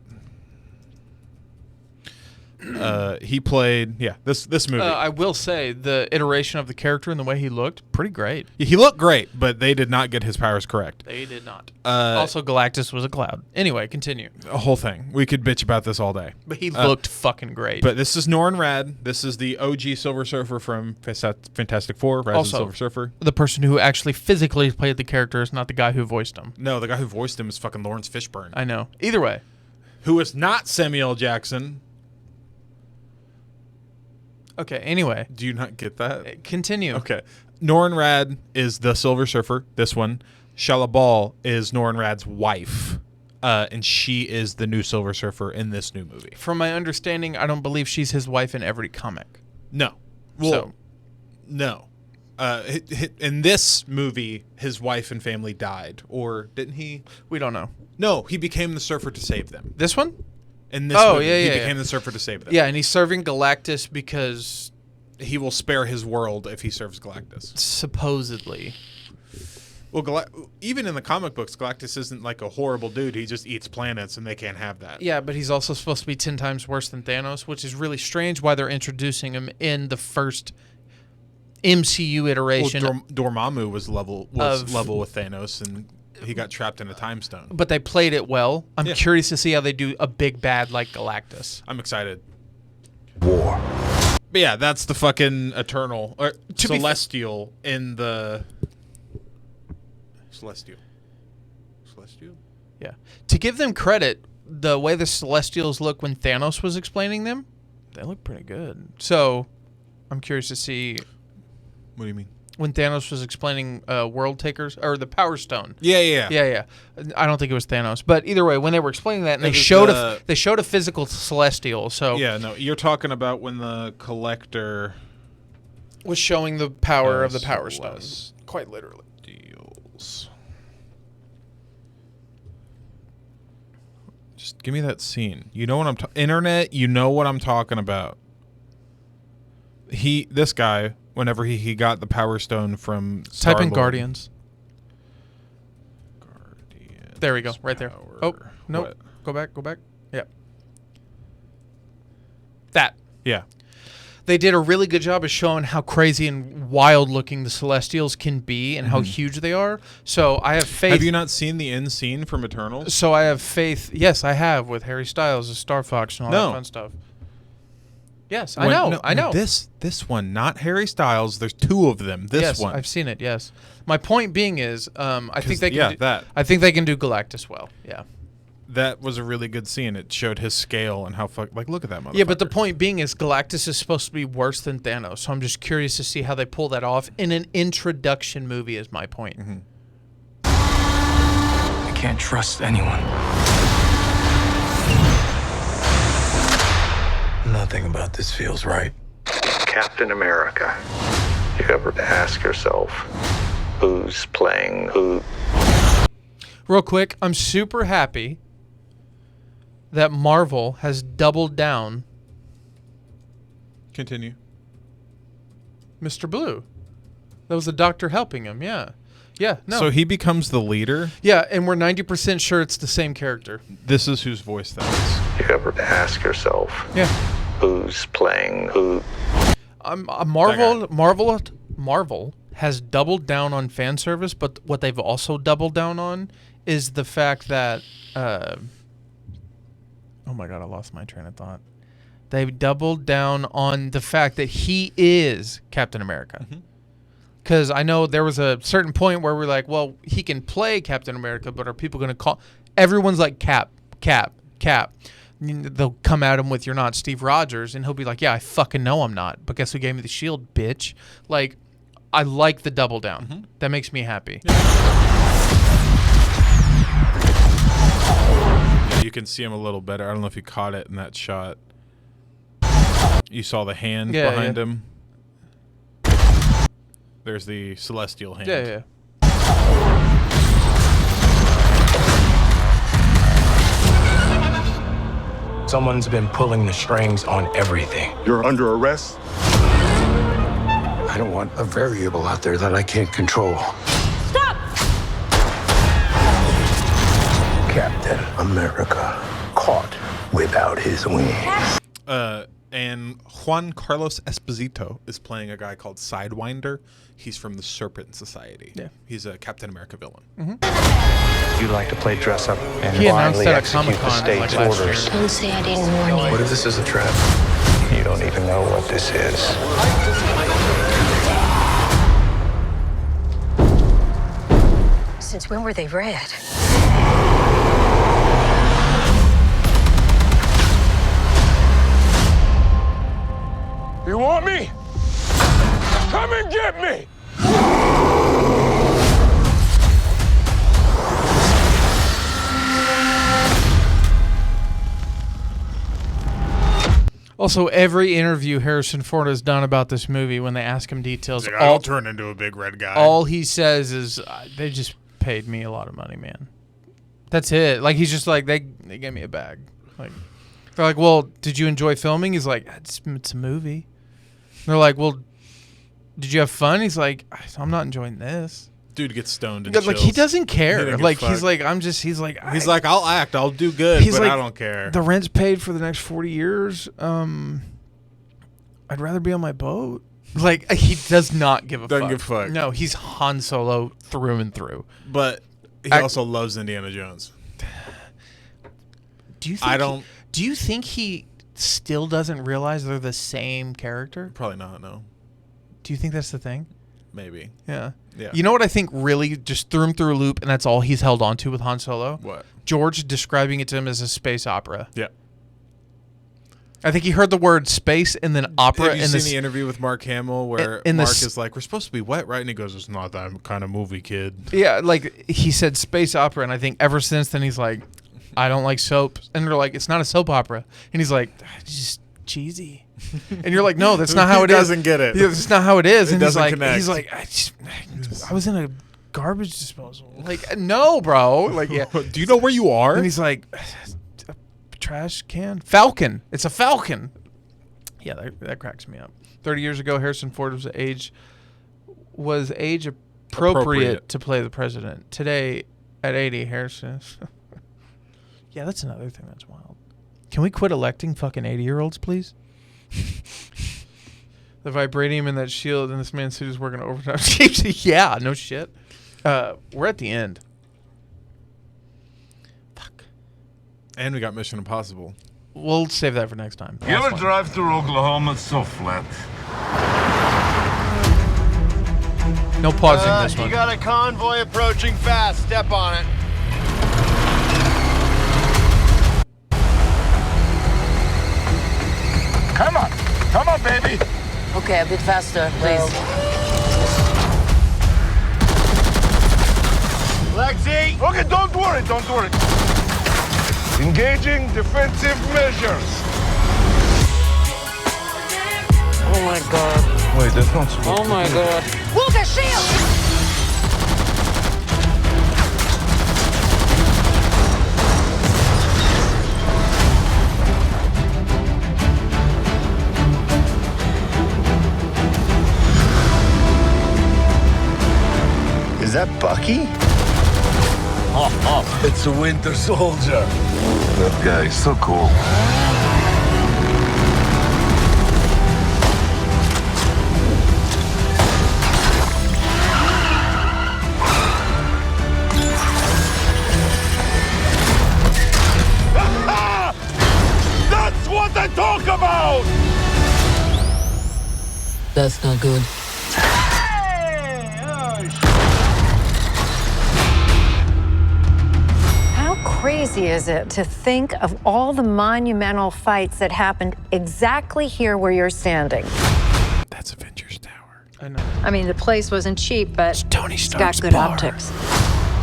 He played this movie.
I will say the iteration of the character and the way he looked, pretty great.
He looked great, but they did not get his powers correct.
They did not. Also, Galactus was a cloud. Anyway, continue.
A whole thing. We could bitch about this all day.
But he looked fucking great.
But this is Norrin Rad. This is the OG Silver Surfer from Fantastic Four, Rise of the Silver Surfer.
The person who actually physically played the character is not the guy who voiced him.
No, the guy who voiced him is fucking Lawrence Fishburne.
I know. Either way.
Who is not Samuel L. Jackson.
Okay, anyway.
Do you not get that?
Continue.
Okay. Norrin Rad is the Silver Surfer, this one. Shala Ball is Norrin Rad's wife, and she is the new Silver Surfer in this new movie.
From my understanding, I don't believe she's his wife in every comic.
No. Well, no. In this movie, his wife and family died. Or didn't he?
We don't know.
No, he became the Surfer to save them.
This one?
In this movie, he became the Surfer to save them.
Yeah, and he's serving Galactus because
he will spare his world if he serves Galactus.
Supposedly.
Well, even in the comic books, Galactus isn't like a horrible dude. He just eats planets, and they can't have that.
Yeah, but he's also supposed to be 10 times worse than Thanos, which is really strange why they're introducing him in the first MCU iteration.
Well, Dormammu was level with Thanos, and he got trapped in a time stone.
But they played it well. I'm curious to see how they do a big bad like Galactus.
I'm excited.
War.
But yeah, that's the fucking Eternal or Celestial in the Celestial.
Yeah. To give them credit, the way the Celestials look when Thanos was explaining them, they look pretty good. So, I'm curious to see.
What do you mean?
When Thanos was explaining World Takers or the Power Stone.
Yeah.
I don't think it was Thanos, but either way, when they were explaining that, and they showed a physical Celestial. So
yeah, no, you're talking about when the Collector
was showing the power of the Power Stone, quite literally.
Deals. Just give me that scene. You know what I'm internet. You know what I'm talking about. This guy. Whenever he got the Power Stone from
Type in
Star-Lord.
Guardians. There we go, right there. Oh, no.
What?
Go back. Yep. That.
Yeah.
They did a really good job of showing how crazy and wild looking the Celestials can be and how huge they are. So I have faith.
Have you not seen the end scene from Eternals?
So I have faith. Yes, I have, with Harry Styles as Star Fox and all that fun stuff. Yes, I know.
This one, not Harry Styles. There's two of them. This one.
I've seen it. Yes. My point being is, I think they can.
Yeah,
do,
that.
I think they can do Galactus well. Yeah.
That was a really good scene. It showed his scale and how look at that motherfucker.
Yeah, but the point being is Galactus is supposed to be worse than Thanos. So I'm just curious to see how they pull that off in an introduction movie. Is my point.
I can't trust anyone.
Nothing about this feels right.
Captain America. You ever ask yourself, who's playing who?
Real quick, I'm super happy that Marvel has doubled down.
Continue.
Mr. Blue. That was the doctor helping him, yeah. Yeah, no.
So he becomes the leader?
Yeah, and we're 90% sure it's the same character.
This is whose voice that is.
You ever ask yourself, who's playing who?
Marvel has doubled down on fan service, but what they've also doubled down on is the fact that oh my god, I lost my train of thought. They've doubled down on the fact that he is Captain America. Because I know there was a certain point where we're like, well, he can play Captain America, but are people going to call... Everyone's like, Cap. They'll come at him with, you're not Steve Rogers, and he'll be like, yeah, I fucking know I'm not. But guess who gave me the shield, bitch? Like, I like the double down. That makes me happy.
You can see him a little better. I don't know if you caught it in that shot. You saw the hand behind him. There's the celestial hand.
Yeah.
Someone's been pulling the strings on everything.
You're under arrest? I don't want a variable out there that I can't control.
Stop!
Captain America caught without his wings.
And Juan Carlos Esposito is playing a guy called Sidewinder. He's from the Serpent Society.
Yeah.
He's a Captain America villain.
You like to play dress up and
He announced
blindly
that at
execute the
Comic-Con,
state's
like, last
orders.
year.
Don't say I didn't warn you.
What if this is a trap?
You don't even know what this is.
Since when were they red?
You want me? Come and get me!
Also, every interview Harrison Ford has done about this movie, when they ask him details,
Like, I'll turn into a big red guy.
all he says is, they just paid me a lot of money, man. That's it. Like, he's just like, they gave me a bag. Like, they're like, well, did you enjoy filming? He's like, it's a movie. And they're like, well, did you have fun? He's like, I'm not enjoying this.
Dude gets stoned and
Like he
chills.
doesn't
He
care.
didn't give
Like
a
he's
fuck.
like I'm just. He's like
I'll act. I'll do good,
He's
but
like,
I don't care.
The rent's paid for the next 40 years. I'd rather be on my boat. Like he does not give a
Doesn't
fuck.
give a fuck.
No, he's Han Solo through and through.
But he also loves Indiana Jones.
Do you? Think do you think he still doesn't realize they're the same character?
Probably not. No.
Do you think that's the thing?
Maybe.
Yeah.
Yeah.
You know what I think really just threw him through a loop, and that's all he's held on to with Han Solo?
What?
George describing it to him as a space opera.
Yeah.
I think he heard the word space and then opera.
Have you
and
seen the interview with Mark Hamill where
in
Mark
this-
is like, "We're supposed to be wet, right?" And he goes, "It's not that kind of movie, kid."
Yeah, like he said space opera, and I think ever since then he's like, I don't like soap. And they're like, it's not a soap opera. And he's like, it's just cheesy. And you're like, no, that's not how it is.
He doesn't get it.
Yeah, that's not how it is.
It
And
doesn't
he's
connect.
like, I was in a garbage disposal. Like, no, bro. Like, yeah.
Do you know where you are?
And he's like, a trash can? Falcon. It's a Falcon. Yeah, that cracks me up. 30 years ago, Harrison Ford was age appropriate to play the president. Today, at 80, Harrison. Yeah, that's another thing that's wild. Can we quit electing fucking 80-year-olds, please? The vibranium in that shield in this man's suit is working overtime. Yeah, no shit. We're at the end.
And we got Mission Impossible.
We'll save that for next time.
You ever drive through Oklahoma? It's so flat.
No pausing this one.
You got a convoy approaching fast. Step on it.
Come on. Come on, baby.
Okay, a bit faster, please.
Lexi!
Okay, don't worry. Don't worry. Engaging defensive measures.
Oh my god.
Wait, that's not supposed
Oh my god.
Luca, shield!
Is that Bucky?
It's a Winter Soldier. That guy is so cool. That's what I talk about!
That's not good.
How crazy is it to think of all the monumental fights that happened exactly here where you're standing?
That's Avengers Tower.
I know.
I mean, the place wasn't cheap, but
Tony
it's
Stark's
got good
bar.
optics.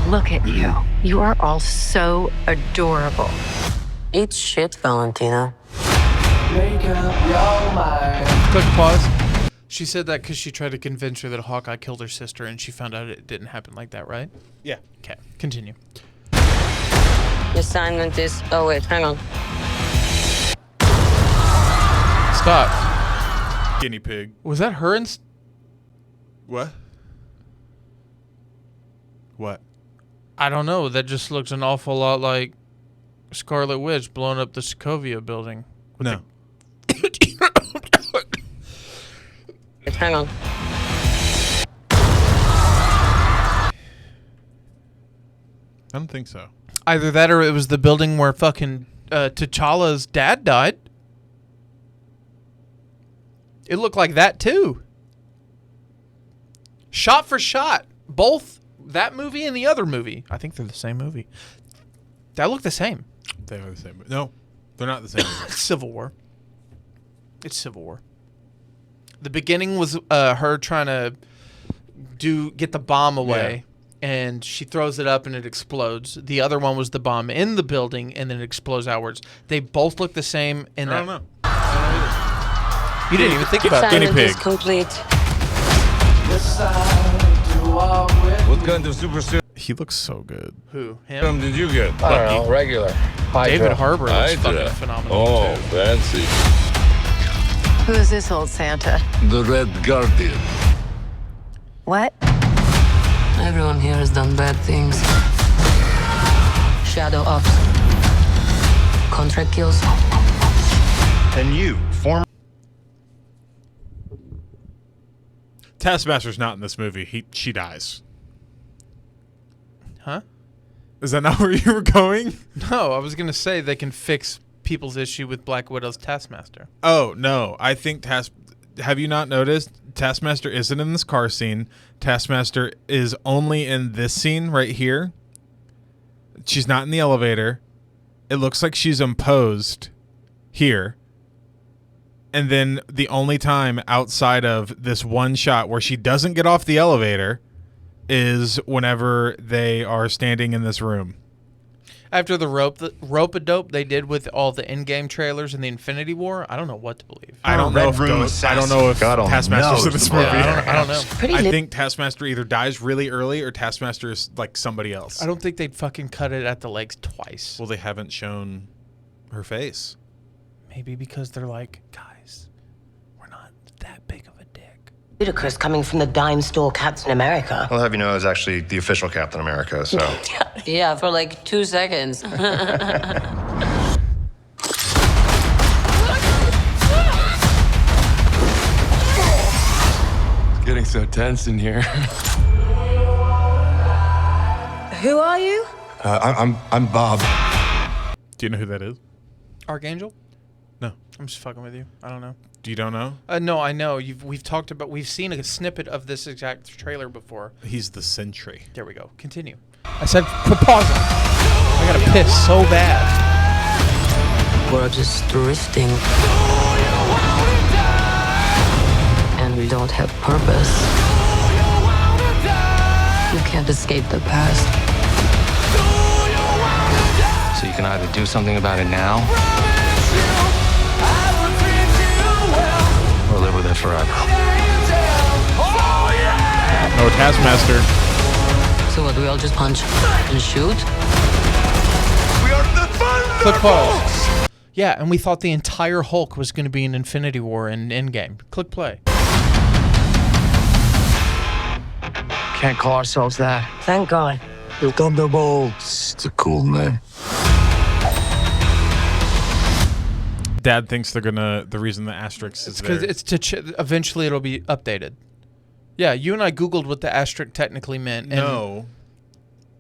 Look at you. You are all so adorable.
Eat shit, Valentina.
Make up your mind. Quick pause. She said that because she tried to convince her that Hawkeye killed her sister, and she found out it didn't happen like that, right?
Yeah.
Okay, continue.
The assignment is... Oh, wait, hang on.
Stop.
Guinea pig.
Was that her and...
What? What?
I don't know. That just looks an awful lot like Scarlet Witch blowing up the Sokovia building.
No.
Hang on.
I don't think so.
Either that or it was the building where fucking T'Challa's dad died. It looked like that too. Shot for shot. Both that movie and the other movie. I think they're the same movie. That looked the same.
They are the same. No, they're not the same.
Civil War. It's Civil War. The beginning was her trying to get the bomb away, and she throws it up and it explodes. The other one was the bomb in the building and then it explodes outwards. They both look the same. In
I don't know.
You didn't even think about
Assignment
guinea
is
pig.
complete.
What kind of super serum
He looks so good.
Who? Him?
did you get?
I don't know, regular.
David Harbour looks fucking
Hydra.
phenomenal.
Oh,
too.
fancy.
Who is this old Santa?
The Red Guardian.
What?
Everyone here has done bad things. Shadow ops. Contract kills.
And you, former.
Taskmaster's not in this movie. She dies.
Huh?
Is that not where you were going?
No, I was gonna say they can fix people's issue with Black Widow's Taskmaster.
Oh no, I think have you not noticed Taskmaster isn't in this car scene? Taskmaster is only in this scene right here. She's not in the elevator. It looks like she's imposed here. And then the only time outside of this one shot where she doesn't get off the elevator is whenever they are standing in this room.
After the rope-a-dope they did with all the in-game trailers in the Infinity War, I don't know what to believe.
I don't know if Taskmaster's in this movie.
I don't know.
I think Taskmaster either dies really early or Taskmaster is like somebody else.
I don't think they'd fucking cut it at the legs twice.
Well, they haven't shown her face.
Maybe because they're like, guys, we're not that big of a dick.
Ludicrous coming from the dime store Captain America.
I'll have you know I was actually the official Captain America, so.
Yeah, for like 2 seconds.
It's getting so tense in here.
Who are you?
I'm Bob.
Do you know who that is?
Archangel?
No.
I'm just fucking with you. I don't know.
You don't know?
No, I know. We've seen a snippet of this exact trailer before.
He's the Sentry.
There we go. Continue. I said pause it. I gotta piss so bad.
We're just drifting. And we don't have purpose. You can't escape the past.
So you can either do something about it now, or live with it forever.
No, Taskmaster.
So what, do we all just punch and shoot?
Click pause. Yeah, and we thought the entire Hulk was going to be an Infinity War in Endgame. Click play.
Can't call ourselves that.
Thank God.
The Thunderbolts. It's a cool name.
Dad thinks they're gonna. The reason the asterisk is there.
Because it's to eventually it'll be updated. Yeah, you and I Googled what the asterisk technically meant. And
No.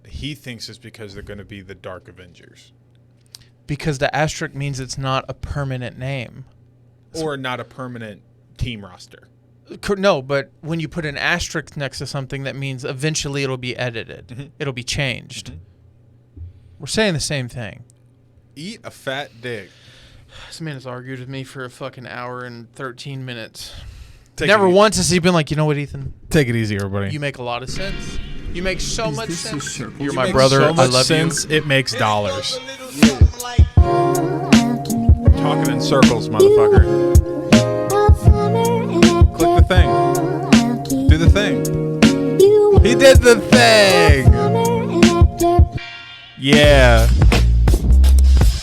He thinks it's because they're going to be the Dark Avengers.
Because the asterisk means it's not a permanent name.
Or not a permanent team roster.
No, but when you put an asterisk next to something, that means eventually it'll be edited.
Mm-hmm.
It'll be changed. We're saying the same thing.
Eat a fat dick.
This man has argued with me for a fucking hour and 13 minutes.
Take
Never
it
once has he been like, you know what, Ethan?
Take it easy, everybody.
You make a lot of sense. You make so much sense. You're my
Makes
brother.
So much
I love
sense,
you.
It makes dollars. Talking in circles, motherfucker. Click the thing. Do the thing. He did the thing. Yeah.